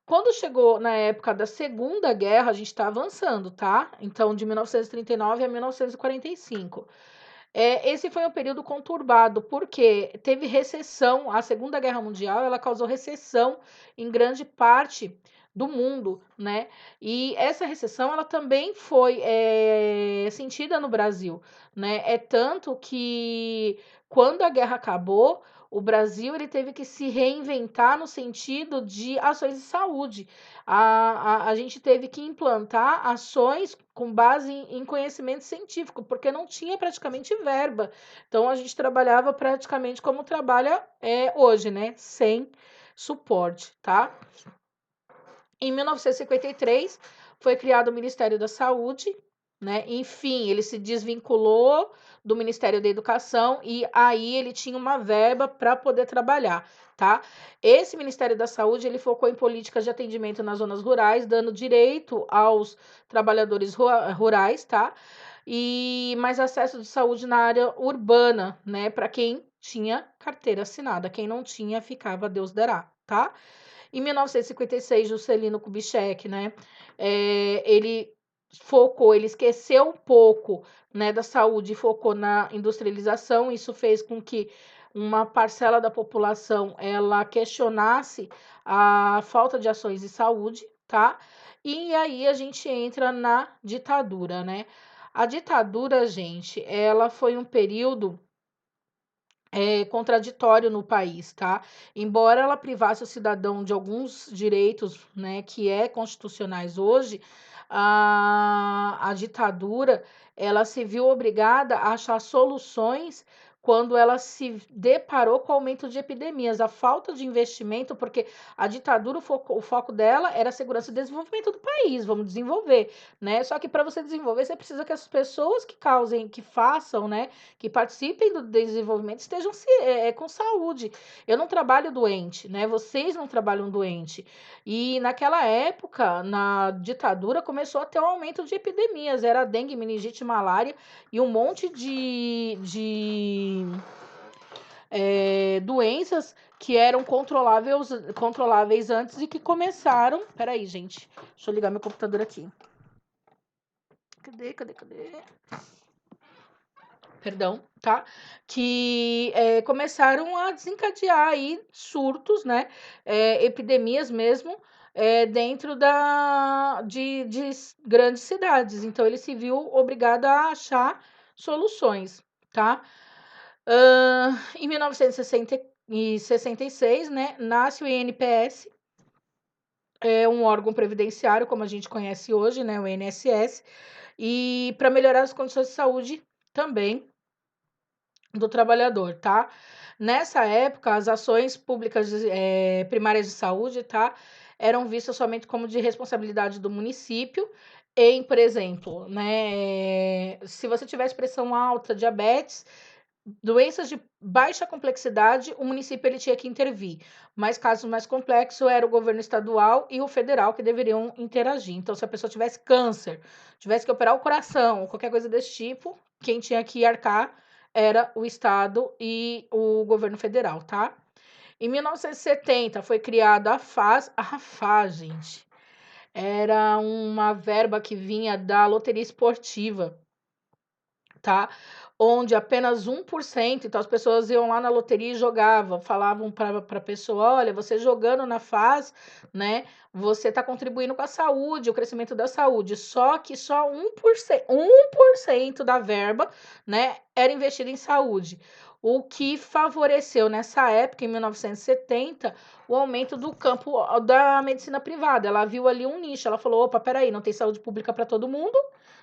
Quando chegou na época da Segunda Guerra, a gente está avançando, tá? Então, de 1939 a 1945. Esse foi um período conturbado, porque teve recessão, a Segunda Guerra Mundial, ela causou recessão em grande parte do mundo, né? E essa recessão ela também foi sentida no Brasil, né? É tanto que quando a guerra acabou, o Brasil ele teve que se reinventar no sentido de ações de saúde. A gente teve que implantar ações com base em conhecimento científico, porque não tinha praticamente verba. Então a gente trabalhava praticamente como trabalha hoje, né? Sem suporte, tá? Em 1953 foi criado o Ministério da Saúde, né? Enfim, ele se desvinculou do Ministério da Educação e aí ele tinha uma verba para poder trabalhar, tá? Esse Ministério da Saúde, ele focou em políticas de atendimento nas zonas rurais, dando direito aos trabalhadores rurais, tá? E mais acesso de saúde na área urbana, né, para quem tinha carteira assinada, quem não tinha ficava Deus dará, tá? Em 1956, Juscelino Kubitschek, né, ele ele esqueceu um pouco, né, da saúde e focou na industrialização. Isso fez com que uma parcela da população ela questionasse a falta de ações de saúde, tá? E aí a gente entra na ditadura, né? A ditadura, gente, ela foi um período contraditório no país, tá? Embora ela privasse o cidadão de alguns direitos, né, que constitucionais hoje, a ditadura, ela se viu obrigada a achar soluções quando ela se deparou com o aumento de epidemias, a falta de investimento, porque a ditadura, o foco dela era a segurança e desenvolvimento do país, vamos desenvolver, né? Só que para você desenvolver, você precisa que as pessoas que causem, que façam, né, que participem do desenvolvimento estejam com saúde. Eu não trabalho doente, né? Vocês não trabalham doente. E naquela época, na ditadura, começou a ter um aumento de epidemias. Era dengue, meningite, malária e um monte de doenças que eram controláveis antes e que começaram. Peraí, gente. Deixa eu ligar meu computador aqui. Cadê? Perdão, tá? Que começaram a desencadear aí surtos, né? Epidemias mesmo, dentro de grandes cidades. Então, ele se viu obrigado a achar soluções, tá? Em 1966, né, nasce o INPS, um órgão previdenciário, como a gente conhece hoje, né, o INSS, e para melhorar as condições de saúde também do trabalhador, tá? Nessa época, as ações públicas primárias de saúde, tá? Eram vistas somente como de responsabilidade do município, por exemplo, né? Se você tivesse pressão alta, diabetes, doenças de baixa complexidade, o município ele tinha que intervir. Mas casos mais complexos era o governo estadual e o federal que deveriam interagir. Então, se a pessoa tivesse câncer, tivesse que operar o coração, qualquer coisa desse tipo, quem tinha que arcar era o estado e o governo federal, tá? Em 1970 foi criada a FAS, gente, era uma verba que vinha da loteria esportiva, tá? Onde apenas 1%, então as pessoas iam lá na loteria e jogavam, falavam para a pessoa, olha, você jogando na FAS, né, você está contribuindo com a saúde, o crescimento da saúde, só que só 1% da verba, né, era investida em saúde, o que favoreceu nessa época, em 1970, o aumento do campo da medicina privada. Ela viu ali um nicho, ela falou, opa, peraí, não tem saúde pública para todo mundo,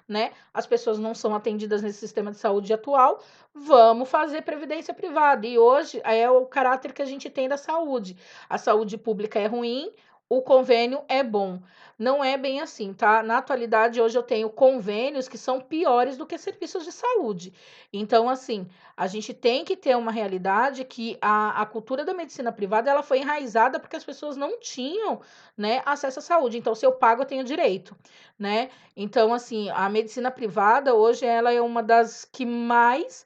né? As pessoas não são atendidas nesse sistema de saúde atual, vamos fazer previdência privada. E hoje é o caráter que a gente tem da saúde. A saúde pública é ruim, o convênio é bom. Não é bem assim, tá? Na atualidade, hoje eu tenho convênios que são piores do que serviços de saúde. Então, assim, a gente tem que ter uma realidade que a cultura da medicina privada ela foi enraizada porque as pessoas não tinham, né, acesso à saúde. Então, se eu pago, eu tenho direito, né? Então, assim, a medicina privada hoje ela é uma das que mais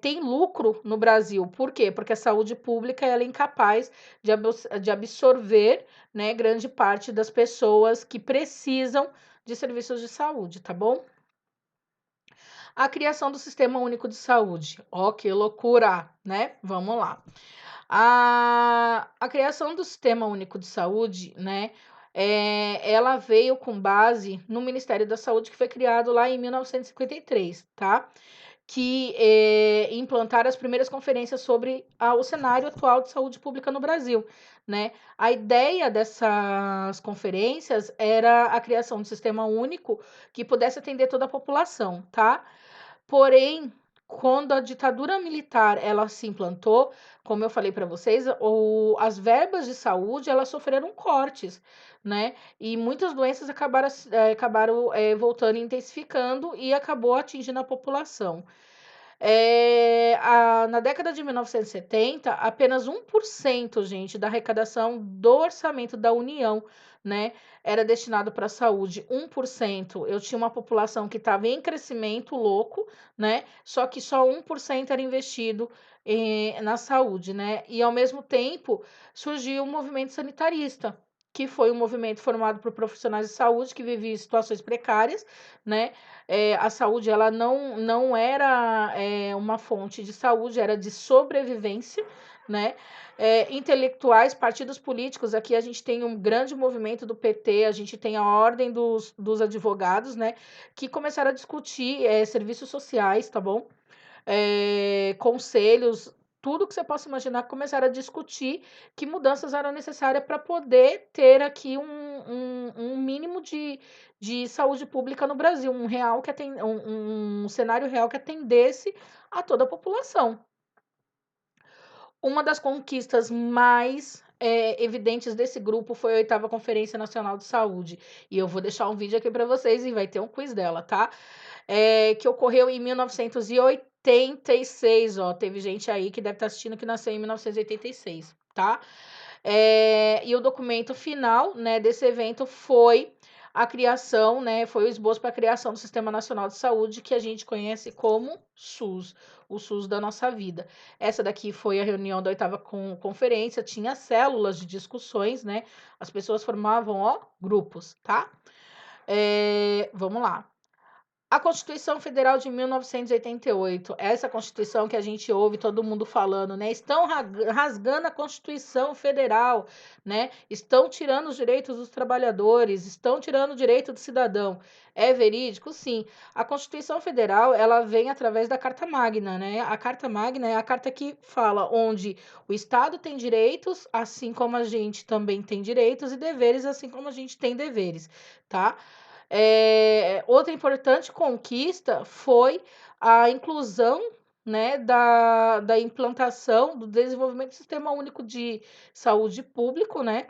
tem lucro no Brasil. Por quê? Porque a saúde pública ela é incapaz de absorver, né, grande parte das pessoas que precisam de serviços de saúde, tá bom? A criação do Sistema Único de Saúde. Ó, que loucura, né? Vamos lá. A criação do Sistema Único de Saúde, né? ela veio com base no Ministério da Saúde, que foi criado lá em 1953, tá? Que implantaram as primeiras conferências sobre o cenário atual de saúde pública no Brasil, né? A ideia dessas conferências era a criação de um sistema único que pudesse atender toda a população, tá? Porém, quando a ditadura militar ela se implantou, como eu falei para vocês, as verbas de saúde elas sofreram cortes, né? E muitas doenças acabaram voltando e intensificando e acabou atingindo a população. Na década de 1970, apenas 1%, gente, da arrecadação do orçamento da União, né, era destinado para a saúde. 1%. Eu tinha uma população que estava em crescimento louco, né? Só que só 1% era investido na saúde, né? E ao mesmo tempo surgiu o movimento sanitarista, que foi um movimento formado por profissionais de saúde que viviam em situações precárias, né? A saúde ela não era uma fonte de saúde, era de sobrevivência, né? Intelectuais, partidos políticos, aqui a gente tem um grande movimento do PT, a gente tem a Ordem dos Advogados, né? Que começaram a discutir serviços sociais, tá bom? Conselhos, tudo que você possa imaginar, começaram a discutir que mudanças eram necessárias para poder ter aqui um mínimo de saúde pública no Brasil, um cenário real que atendesse a toda a população. Uma das conquistas mais evidentes desse grupo foi a 8ª Conferência Nacional de Saúde. E eu vou deixar um vídeo aqui para vocês e vai ter um quiz dela, tá? Que ocorreu em 1986, ó. Teve gente aí que deve estar assistindo que nasceu em 1986, tá? E o documento final, né, desse evento foi a criação, né, foi o esboço para a criação do Sistema Nacional de Saúde, que a gente conhece como SUS, o SUS da nossa vida. Essa daqui foi a reunião da 8ª conferência, tinha células de discussões, né, as pessoas formavam, ó, grupos, tá? Vamos lá. A Constituição Federal de 1988, essa Constituição que a gente ouve todo mundo falando, né? Estão rasgando a Constituição Federal, né? Estão tirando os direitos dos trabalhadores, estão tirando o direito do cidadão. É verídico? Sim. A Constituição Federal, ela vem através da Carta Magna, né? A Carta Magna é a carta que fala onde o Estado tem direitos, assim como a gente também tem direitos, e deveres, assim como a gente tem deveres, tá? Outra importante conquista foi a inclusão, né, da implantação, do desenvolvimento do Sistema Único de Saúde Público, né,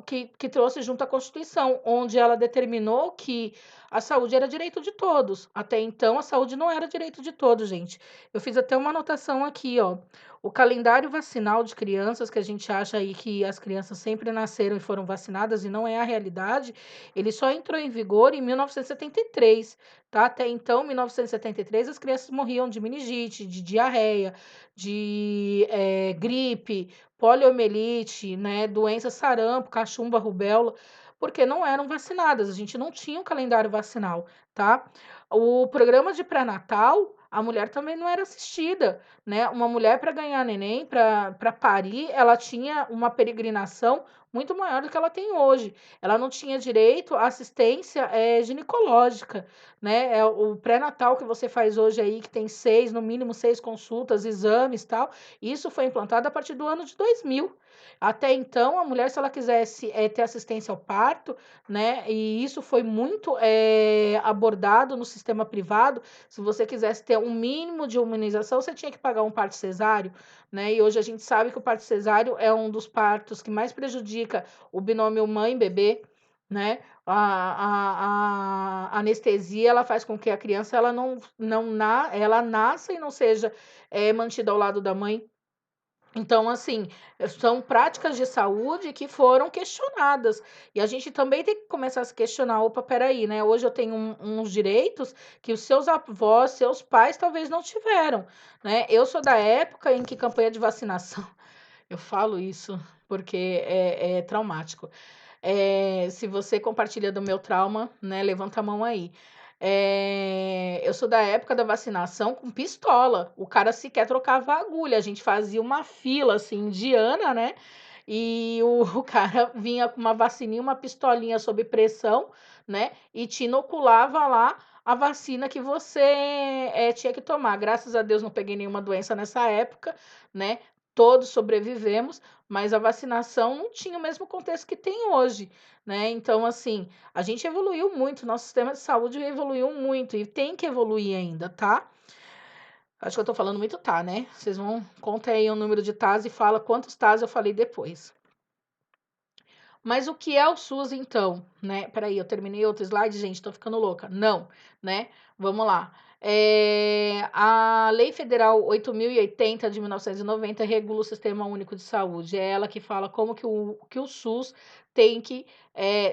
que trouxe junto à Constituição, onde ela determinou que a saúde era direito de todos. Até então, a saúde não era direito de todos, gente. Eu fiz até uma anotação aqui, ó. O calendário vacinal de crianças, que a gente acha aí que as crianças sempre nasceram e foram vacinadas, e não é a realidade, ele só entrou em vigor em 1973, tá? Até então, 1973, as crianças morriam de meningite, de diarreia, de gripe, poliomielite, né? Doença sarampo, cachumba, rubéola, porque não eram vacinadas, a gente não tinha um calendário vacinal, tá? O programa de pré-natal, a mulher também não era assistida, né? Uma mulher para ganhar neném, para parir, ela tinha uma peregrinação muito maior do que ela tem hoje. Ela não tinha direito à assistência ginecológica, né? O pré-natal que você faz hoje aí, que tem no mínimo 6 consultas, exames, tal, isso foi implantado a partir do ano de 2000. Até então, a mulher, se ela quisesse ter assistência ao parto, né? E isso foi muito abordado no sistema privado. Se você quisesse ter um mínimo de imunização, você tinha que pagar um parto cesáreo, né? E hoje a gente sabe que o parto cesáreo é um dos partos que mais prejudica o binômio mãe-bebê, né? A anestesia ela faz com que a criança ela nasça e não seja mantida ao lado da mãe. Então, assim, são práticas de saúde que foram questionadas. E a gente também tem que começar a se questionar, opa, peraí, né? Hoje eu tenho uns direitos que os seus avós, seus pais talvez não tiveram, né? Eu sou da época em que campanha de vacinação, eu falo isso porque é traumático. Se você compartilha do meu trauma, né, levanta a mão aí. Eu sou da época da vacinação com pistola. O cara sequer trocava a agulha. A gente fazia uma fila assim indiana, né? e o cara vinha com uma vacininha, uma pistolinha sob pressão, né? E te inoculava lá a vacina que você tinha que tomar. Graças a Deus não peguei nenhuma doença nessa época, né? Todos sobrevivemos, mas a vacinação não tinha o mesmo contexto que tem hoje, né? Então, assim, a gente evoluiu muito, nosso sistema de saúde evoluiu muito e tem que evoluir ainda, tá? Acho que eu tô falando muito tá, né? Vocês vão, conta aí o número de TAs e fala quantos TAs eu falei depois. Mas o que é o SUS então, né? Peraí, eu terminei outro slide, gente, tô ficando louca. Não, né? Vamos lá. A Lei Federal 8.080 de 1990 regula o Sistema Único de Saúde. É ela que fala como que o SUS tem que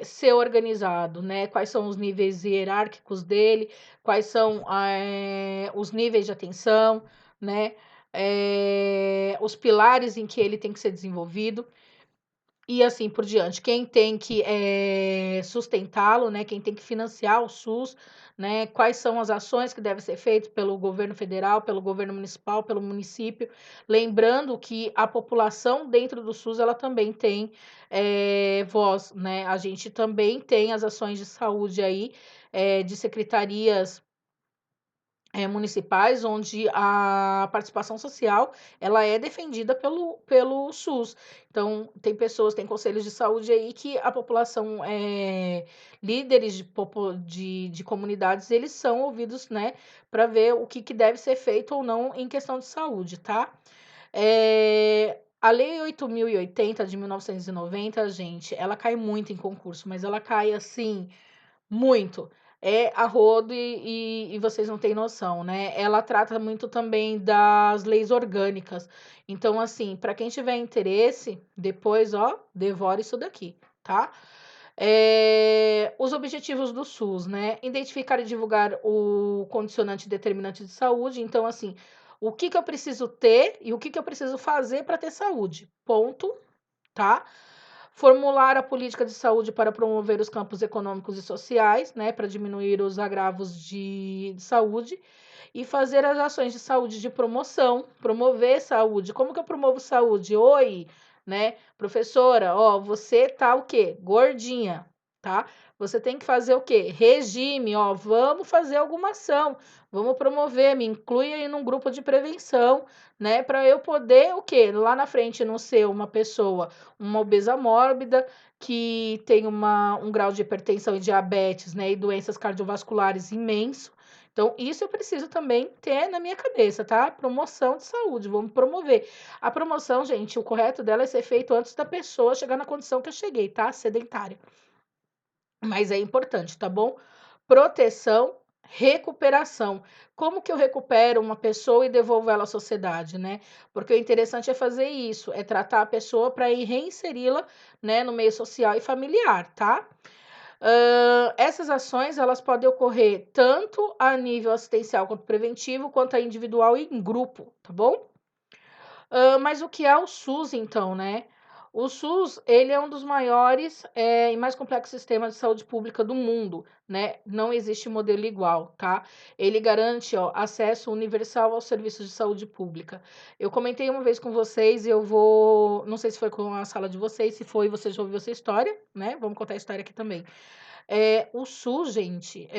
ser organizado, né? Quais são os níveis hierárquicos dele, quais são os níveis de atenção, né? Os pilares em que ele tem que ser desenvolvido e assim por diante. Quem tem que sustentá-lo, né? Quem tem que financiar o SUS, né? Quais são as ações que devem ser feitas pelo governo federal, pelo governo municipal, pelo município. Lembrando que a população dentro do SUS ela também tem voz, né? A gente também tem as ações de saúde aí, de secretarias municipais, onde a participação social ela é defendida pelo SUS. Então, tem pessoas, tem conselhos de saúde aí que a população, líderes de comunidades, eles são ouvidos, né, para ver o que deve ser feito ou não em questão de saúde, tá? A Lei 8.080 de 1990, gente, ela cai muito em concurso, mas ela cai assim muito. É a rodo e vocês não têm noção, né? Ela trata muito também das leis orgânicas. Então, assim, para quem tiver interesse, depois, ó, devora isso daqui, tá? Os objetivos do SUS, né? Identificar e divulgar o condicionante determinante de saúde. Então, assim, o que eu preciso ter e o que eu preciso fazer para ter saúde. Ponto, tá? Formular a política de saúde para promover os campos econômicos e sociais, né, para diminuir os agravos de saúde e fazer as ações de saúde de promoção, promover saúde. Como que eu promovo saúde? Oi, né, professora, ó, você tá o quê? Gordinha, tá? Você tem que fazer o quê? Regime, ó, vamos fazer alguma ação, vamos promover, me inclui aí num grupo de prevenção, né, para eu poder o quê? Lá na frente não ser uma pessoa, uma obesa mórbida, que tem um grau de hipertensão e diabetes, né, e doenças cardiovasculares imenso. Então, isso eu preciso também ter na minha cabeça, tá? Promoção de saúde, vamos promover. A promoção, gente, o correto dela é ser feito antes da pessoa chegar na condição que eu cheguei, tá? Sedentária. Mas é importante, tá bom? Proteção, recuperação. Como que eu recupero uma pessoa e devolvo ela à sociedade, né? Porque o interessante é fazer isso, é tratar a pessoa para ir reinseri-la, né, no meio social e familiar, tá? Essas ações elas podem ocorrer tanto a nível assistencial quanto preventivo, quanto a individual e em grupo, tá bom? Mas o que é o SUS então, né? O SUS, ele é um dos maiores, e mais complexos sistemas de saúde pública do mundo, né? Não existe modelo igual, tá? Ele garante, ó, acesso universal aos serviços de saúde pública. Eu comentei uma vez com vocês, eu vou, não sei se foi com a sala de vocês, se foi, você já ouviu essa história, né? Vamos contar a história aqui também. O SUS, gente,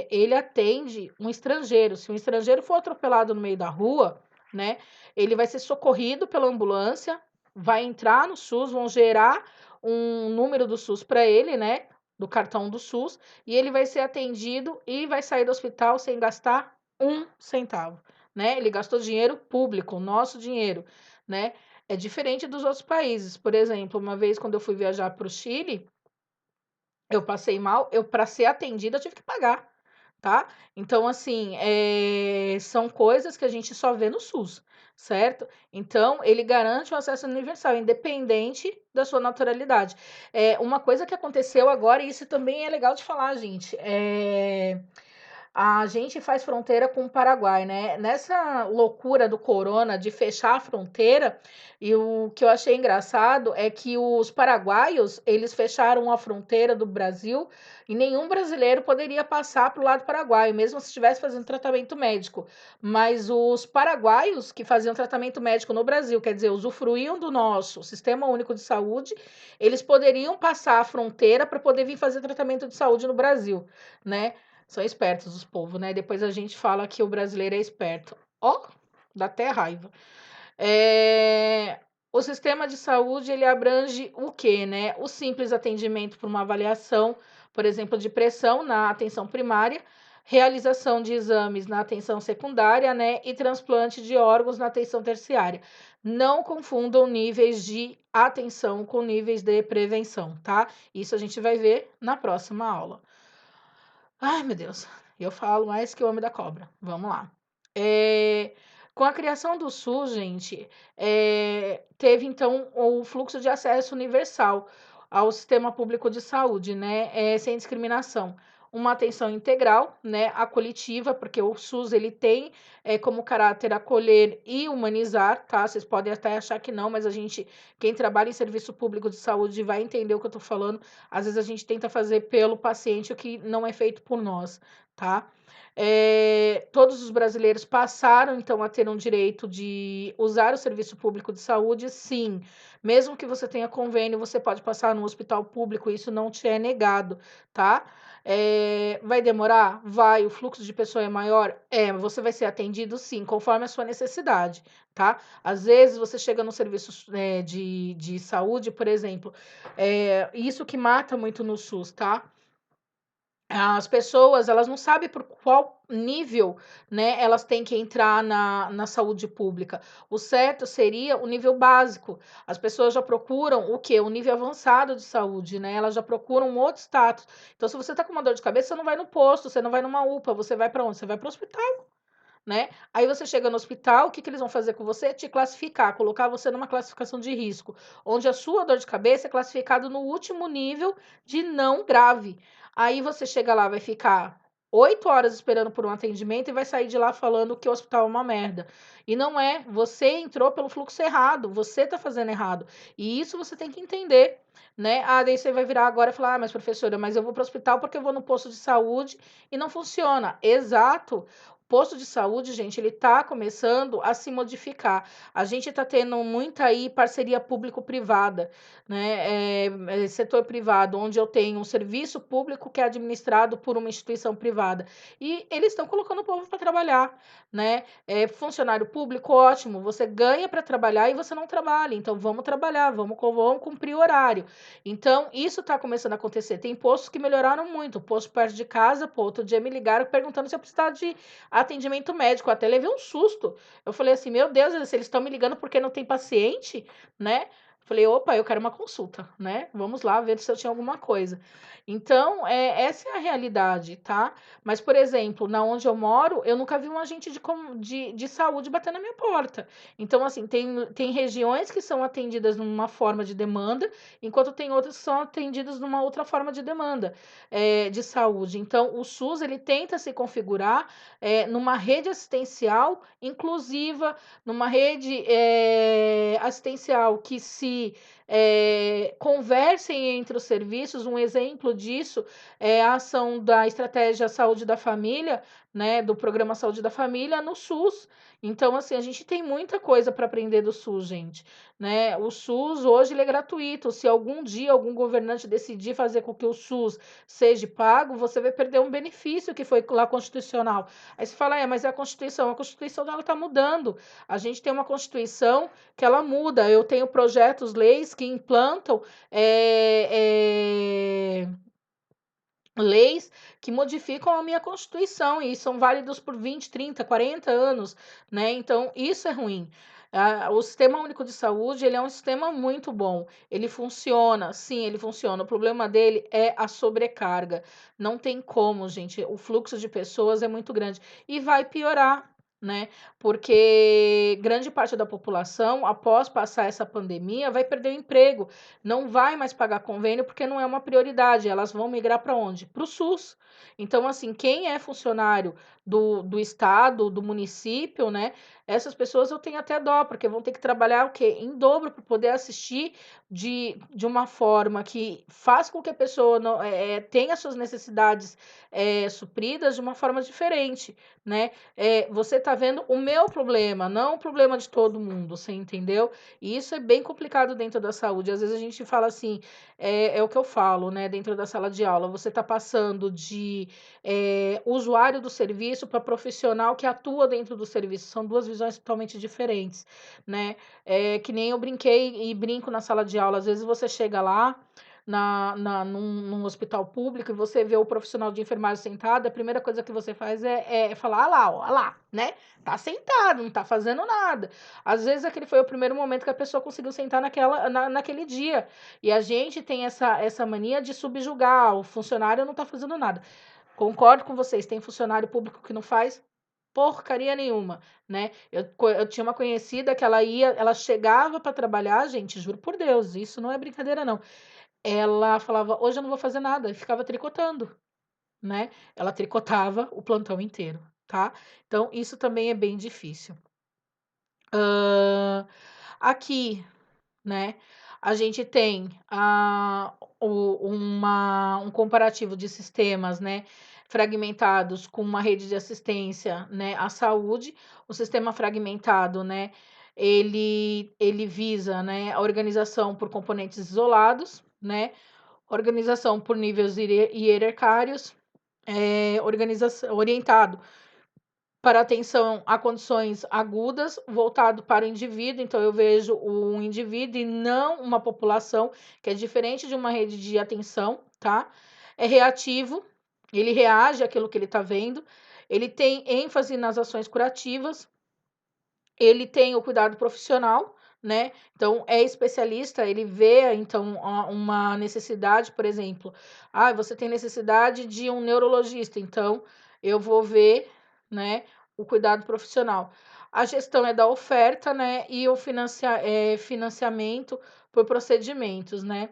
ele atende um estrangeiro. Se um estrangeiro for atropelado no meio da rua, né, ele vai ser socorrido pela ambulância, vai entrar no SUS, vão gerar um número do SUS para ele, né, do cartão do SUS, e ele vai ser atendido e vai sair do hospital sem gastar um centavo, né? Ele gastou dinheiro público, o nosso dinheiro, né? É diferente dos outros países. Por exemplo, uma vez quando eu fui viajar para o Chile, eu passei mal, eu para ser atendida eu tive que pagar, tá? Então, assim, são coisas que a gente só vê no SUS, certo? Então, ele garante o acesso universal, independente da sua naturalidade. Uma coisa que aconteceu agora, e isso também é legal de falar, gente, A gente faz fronteira com o Paraguai, né? Nessa loucura do corona de fechar a fronteira, e o que eu achei engraçado é que os paraguaios, eles fecharam a fronteira do Brasil e nenhum brasileiro poderia passar para o lado paraguaio, mesmo se estivesse fazendo tratamento médico. Mas os paraguaios que faziam tratamento médico no Brasil, quer dizer, usufruíam do nosso Sistema Único de Saúde, eles poderiam passar a fronteira para poder vir fazer tratamento de saúde no Brasil, né? São espertos os povos, né? Depois a gente fala que o brasileiro é esperto. Ó, dá até raiva. O sistema de saúde, ele abrange o quê, né? O simples atendimento por uma avaliação, por exemplo, de pressão na atenção primária, realização de exames na atenção secundária, né? E transplante de órgãos na atenção terciária. Não confundam níveis de atenção com níveis de prevenção, tá? Isso a gente vai ver na próxima aula. Ai, meu Deus, eu falo mais que o homem da cobra. Vamos lá. Com a criação do SUS, gente, teve então o fluxo de acesso universal ao sistema público de saúde, né? Sem discriminação. Uma atenção integral, né? Acolitiva, porque o SUS ele tem como caráter acolher e humanizar, tá? Vocês podem até achar que não, mas quem trabalha em serviço público de saúde vai entender o que eu tô falando. Às vezes a gente tenta fazer pelo paciente o que não é feito por nós, tá? Todos os brasileiros passaram, então, a ter um direito de usar o serviço público de saúde, sim. Mesmo que você tenha convênio, você pode passar no hospital público, isso não te é negado, tá? Vai demorar? Vai. O fluxo de pessoa é maior? Você vai ser atendido, sim, conforme a sua necessidade, tá? Às vezes você chega no serviço de saúde, por exemplo, isso que mata muito no SUS, tá? As pessoas, elas não sabem por qual nível, né, elas têm que entrar na saúde pública. O certo seria o nível básico. As pessoas já procuram o quê? O nível avançado de saúde, né? Elas já procuram um outro status. Então, se você tá com uma dor de cabeça, você não vai no posto, você não vai numa UPA, você vai para onde? Você vai para o hospital, né? Aí você chega no hospital, o que que eles vão fazer com você? Te classificar, colocar você numa classificação de risco, onde a sua dor de cabeça é classificada no último nível de não grave. Aí você chega lá, vai ficar 8 horas esperando por um atendimento e vai sair de lá falando que o hospital é uma merda. E não é, você entrou pelo fluxo errado, você tá fazendo errado. E isso você tem que entender, né? Daí você vai virar agora e falar: mas professora, mas eu vou para o hospital porque eu vou no posto de saúde e não funciona. Exato. Posto de saúde, gente, ele tá começando a se modificar. A gente tá tendo muita aí parceria público-privada, né? Setor privado, onde eu tenho um serviço público que é administrado por uma instituição privada. E eles estão colocando o povo para trabalhar, né? Funcionário público, ótimo, você ganha para trabalhar e você não trabalha. Então, vamos trabalhar, vamos cumprir o horário. Então, isso está começando a acontecer. Tem postos que melhoraram muito. Posto perto de casa, pô, outro dia me ligaram perguntando se eu precisava de atendimento médico. Até levei um susto. Eu falei assim, meu Deus, se eles estão me ligando porque não tem paciente, né? Falei, opa, eu quero uma consulta, né? Vamos lá ver se eu tinha alguma coisa. Então, essa é a realidade, tá? Mas, por exemplo, na onde eu moro, eu nunca vi um agente de saúde bater na minha porta. Então, assim, tem regiões que são atendidas numa forma de demanda, enquanto tem outras que são atendidas numa outra forma de demanda de saúde. Então, o SUS, ele tenta se configurar numa rede assistencial inclusiva, numa rede assistencial que se conversem entre os serviços. Um exemplo disso é a ação da Estratégia Saúde da Família, né, do Programa Saúde da Família no SUS. Então, assim, a gente tem muita coisa para aprender do SUS, gente, né? O SUS hoje ele é gratuito. Se algum dia algum governante decidir fazer com que o SUS seja pago, você vai perder um benefício que foi lá constitucional. Aí você fala, mas é a Constituição ela está mudando. A gente tem uma Constituição que ela muda. Eu tenho projetos, leis que implantam leis que modificam a minha Constituição e são válidos por 20, 30, 40 anos, né? Então, isso é ruim. O Sistema Único de Saúde, ele é um sistema muito bom. Ele funciona, sim, ele funciona. O problema dele é a sobrecarga. Não tem como, gente. O fluxo de pessoas é muito grande. E vai piorar. né? Porque grande parte da população, após passar essa pandemia, vai perder o emprego, não vai mais pagar convênio porque não é uma prioridade. Elas vão migrar para onde? Para o SUS. Então, assim, quem é funcionário do estado, do município, né? Essas pessoas eu tenho até dó, porque vão ter que trabalhar o quê? Em dobro para poder assistir de uma forma que faz com que a pessoa não, tenha suas necessidades supridas de uma forma diferente, né? Você tá vendo o meu problema, não o problema de todo mundo, você entendeu? E isso é bem complicado dentro da saúde. Às vezes a gente fala assim, é o que eu falo, né, dentro da sala de aula, você tá passando de usuário do serviço para profissional que atua dentro do serviço. São duas visões totalmente diferentes, né? Que nem eu brinquei e brinco na sala de aula. Às vezes você chega lá num hospital público e você vê o profissional de enfermagem sentado, a primeira coisa que você faz é falar, ó lá, né? Tá sentado, não tá fazendo nada. Às vezes aquele foi o primeiro momento que a pessoa conseguiu sentar naquele dia. E a gente tem essa mania de subjugar, o funcionário não tá fazendo nada. Concordo com vocês, tem funcionário público que não faz porcaria nenhuma, né? Eu tinha uma conhecida que ela chegava para trabalhar, gente, juro por Deus, isso não é brincadeira, não. Ela falava: "Hoje eu não vou fazer nada", e ficava tricotando, né. Ela tricotava o plantão inteiro, tá. Então isso também é bem difícil. Aqui, né, a gente tem um comparativo de sistemas, né, fragmentados com uma rede de assistência, né, à saúde. O sistema fragmentado, né, ele visa, né, a organização por componentes isolados, né, organização por níveis hierarquários, orientado para atenção a condições agudas, voltado para o indivíduo. Então, eu vejo um indivíduo e não uma população, que é diferente de uma rede de atenção, tá? É reativo, ele reage àquilo que ele está vendo, ele tem ênfase nas ações curativas, ele tem o cuidado profissional, né? Então, é especialista, ele vê, então, uma necessidade, por exemplo, você tem necessidade de um neurologista, então eu vou ver, né, o cuidado profissional. A gestão é da oferta, né, e o financiamento por procedimentos, né?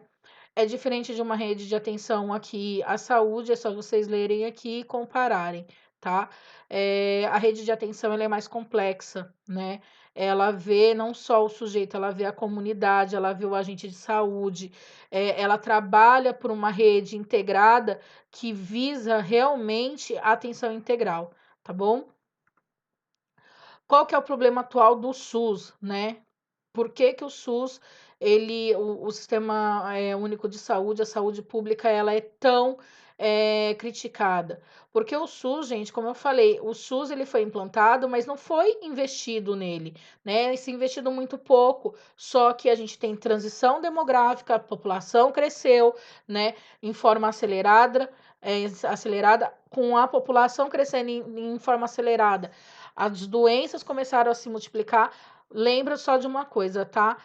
É diferente de uma rede de atenção aqui à saúde, é só vocês lerem aqui e compararem, tá? A rede de atenção ela é mais complexa, né? Ela vê não só o sujeito, ela vê a comunidade, ela vê o agente de saúde, ela trabalha por uma rede integrada que visa realmente a atenção integral, tá bom? Qual que é o problema atual do SUS, né? Por que que o SUS, o Sistema Único de Saúde, a saúde pública, ela é tão criticada? Porque o SUS, gente, como eu falei, o SUS ele foi implantado, mas não foi investido nele, né? E se investido muito pouco. Só que a gente tem transição demográfica, a população cresceu, né? Em forma acelerada, com a população crescendo em forma acelerada. As doenças começaram a se multiplicar. Lembra só de uma coisa, tá?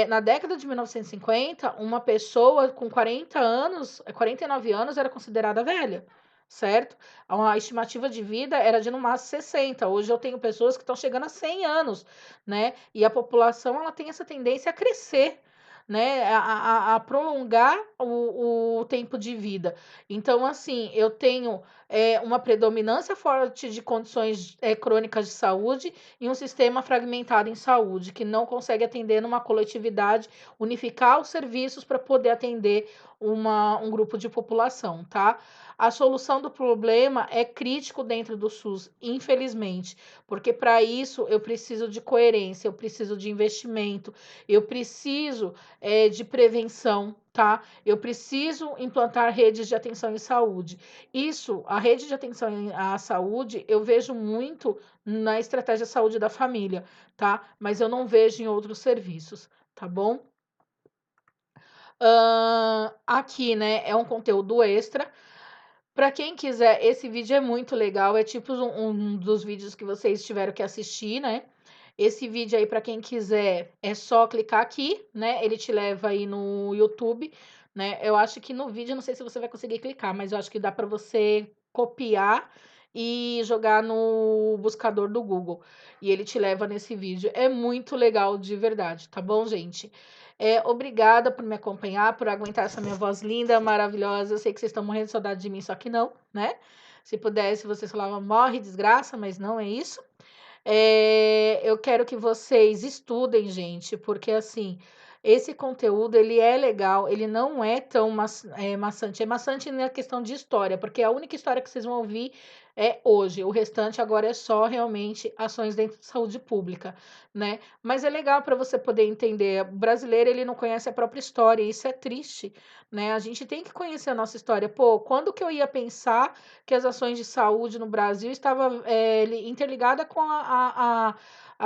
Na década de 1950, uma pessoa com 40 anos, 49 anos, era considerada velha, certo? A estimativa de vida era de no máximo 60. Hoje eu tenho pessoas que estão chegando a 100 anos, né? E a população ela tem essa tendência a crescer, né? A prolongar o tempo de vida. Então, assim, eu tenho uma predominância forte de condições crônicas de saúde e um sistema fragmentado em saúde, que não consegue atender numa coletividade, unificar os serviços para poder atender um grupo de população, tá? A solução do problema é crítico dentro do SUS, infelizmente, porque para isso eu preciso de coerência, eu preciso de investimento, eu preciso de prevenção, tá? Eu preciso implantar redes de atenção em saúde. Isso, a rede de atenção à saúde, eu vejo muito na estratégia saúde da família, tá? Mas eu não vejo em outros serviços, tá bom? Aqui, né, é um conteúdo extra. Para quem quiser, esse vídeo é muito legal, é tipo um dos vídeos que vocês tiveram que assistir, né? Esse vídeo aí, para quem quiser, é só clicar aqui, né? Ele te leva aí no YouTube, né? Eu acho que no vídeo, não sei se você vai conseguir clicar, mas eu acho que dá para você copiar e jogar no buscador do Google. E ele te leva nesse vídeo. É muito legal de verdade, tá bom, gente? Obrigada por me acompanhar, por aguentar essa minha voz linda, maravilhosa. Eu sei que vocês estão morrendo de saudade de mim, só que não, né? Se pudesse, vocês falavam morre, desgraça, mas não é isso. Eu quero que vocês estudem, gente, porque assim, esse conteúdo ele é legal, ele não é tão maçante. É maçante na questão de história, porque a única história que vocês vão ouvir é hoje. O restante agora é só realmente ações dentro de saúde pública, né? Mas é legal para você poder entender. O brasileiro ele não conhece a própria história, e isso é triste, né? A gente tem que conhecer a nossa história. Pô, quando que eu ia pensar que as ações de saúde no Brasil estavam interligada com a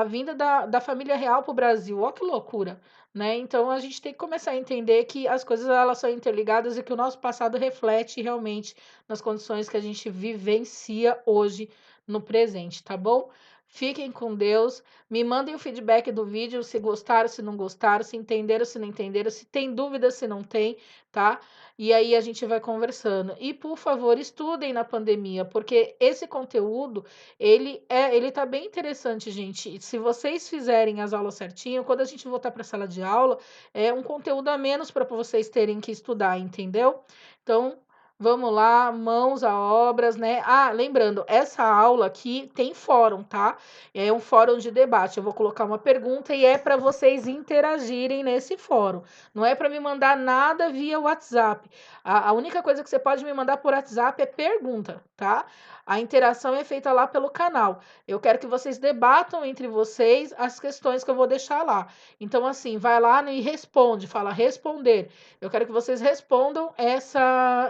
vinda da família real para o Brasil? Olha que loucura, né? Então a gente tem que começar a entender que as coisas elas são interligadas e que o nosso passado reflete realmente nas condições que a gente vivencia hoje no presente, tá bom? Fiquem com Deus, me mandem o feedback do vídeo, se gostaram, se não gostaram, se entenderam, se não entenderam, se tem dúvida, se não tem, tá? E aí a gente vai conversando. E por favor, estudem na pandemia, porque esse conteúdo, ele tá bem interessante, gente. Se vocês fizerem as aulas certinho, quando a gente voltar para a sala de aula, é um conteúdo a menos para vocês terem que estudar, entendeu? Então, vamos lá, mãos a obras, né? Ah, lembrando, essa aula aqui tem fórum, tá? É um fórum de debate. Eu vou colocar uma pergunta e é para vocês interagirem nesse fórum. Não é para me mandar nada via WhatsApp. A única coisa que você pode me mandar por WhatsApp é pergunta, tá? A interação é feita lá pelo canal. Eu quero que vocês debatam entre vocês as questões que eu vou deixar lá. Então, assim, vai lá e responde, fala responder. Eu quero que vocês respondam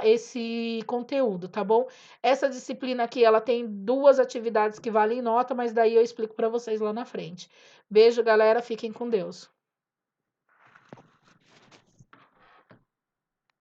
esse conteúdo, tá bom? Essa disciplina aqui, ela tem 2 atividades que valem nota, mas daí eu explico para vocês lá na frente. Beijo, galera. Fiquem com Deus.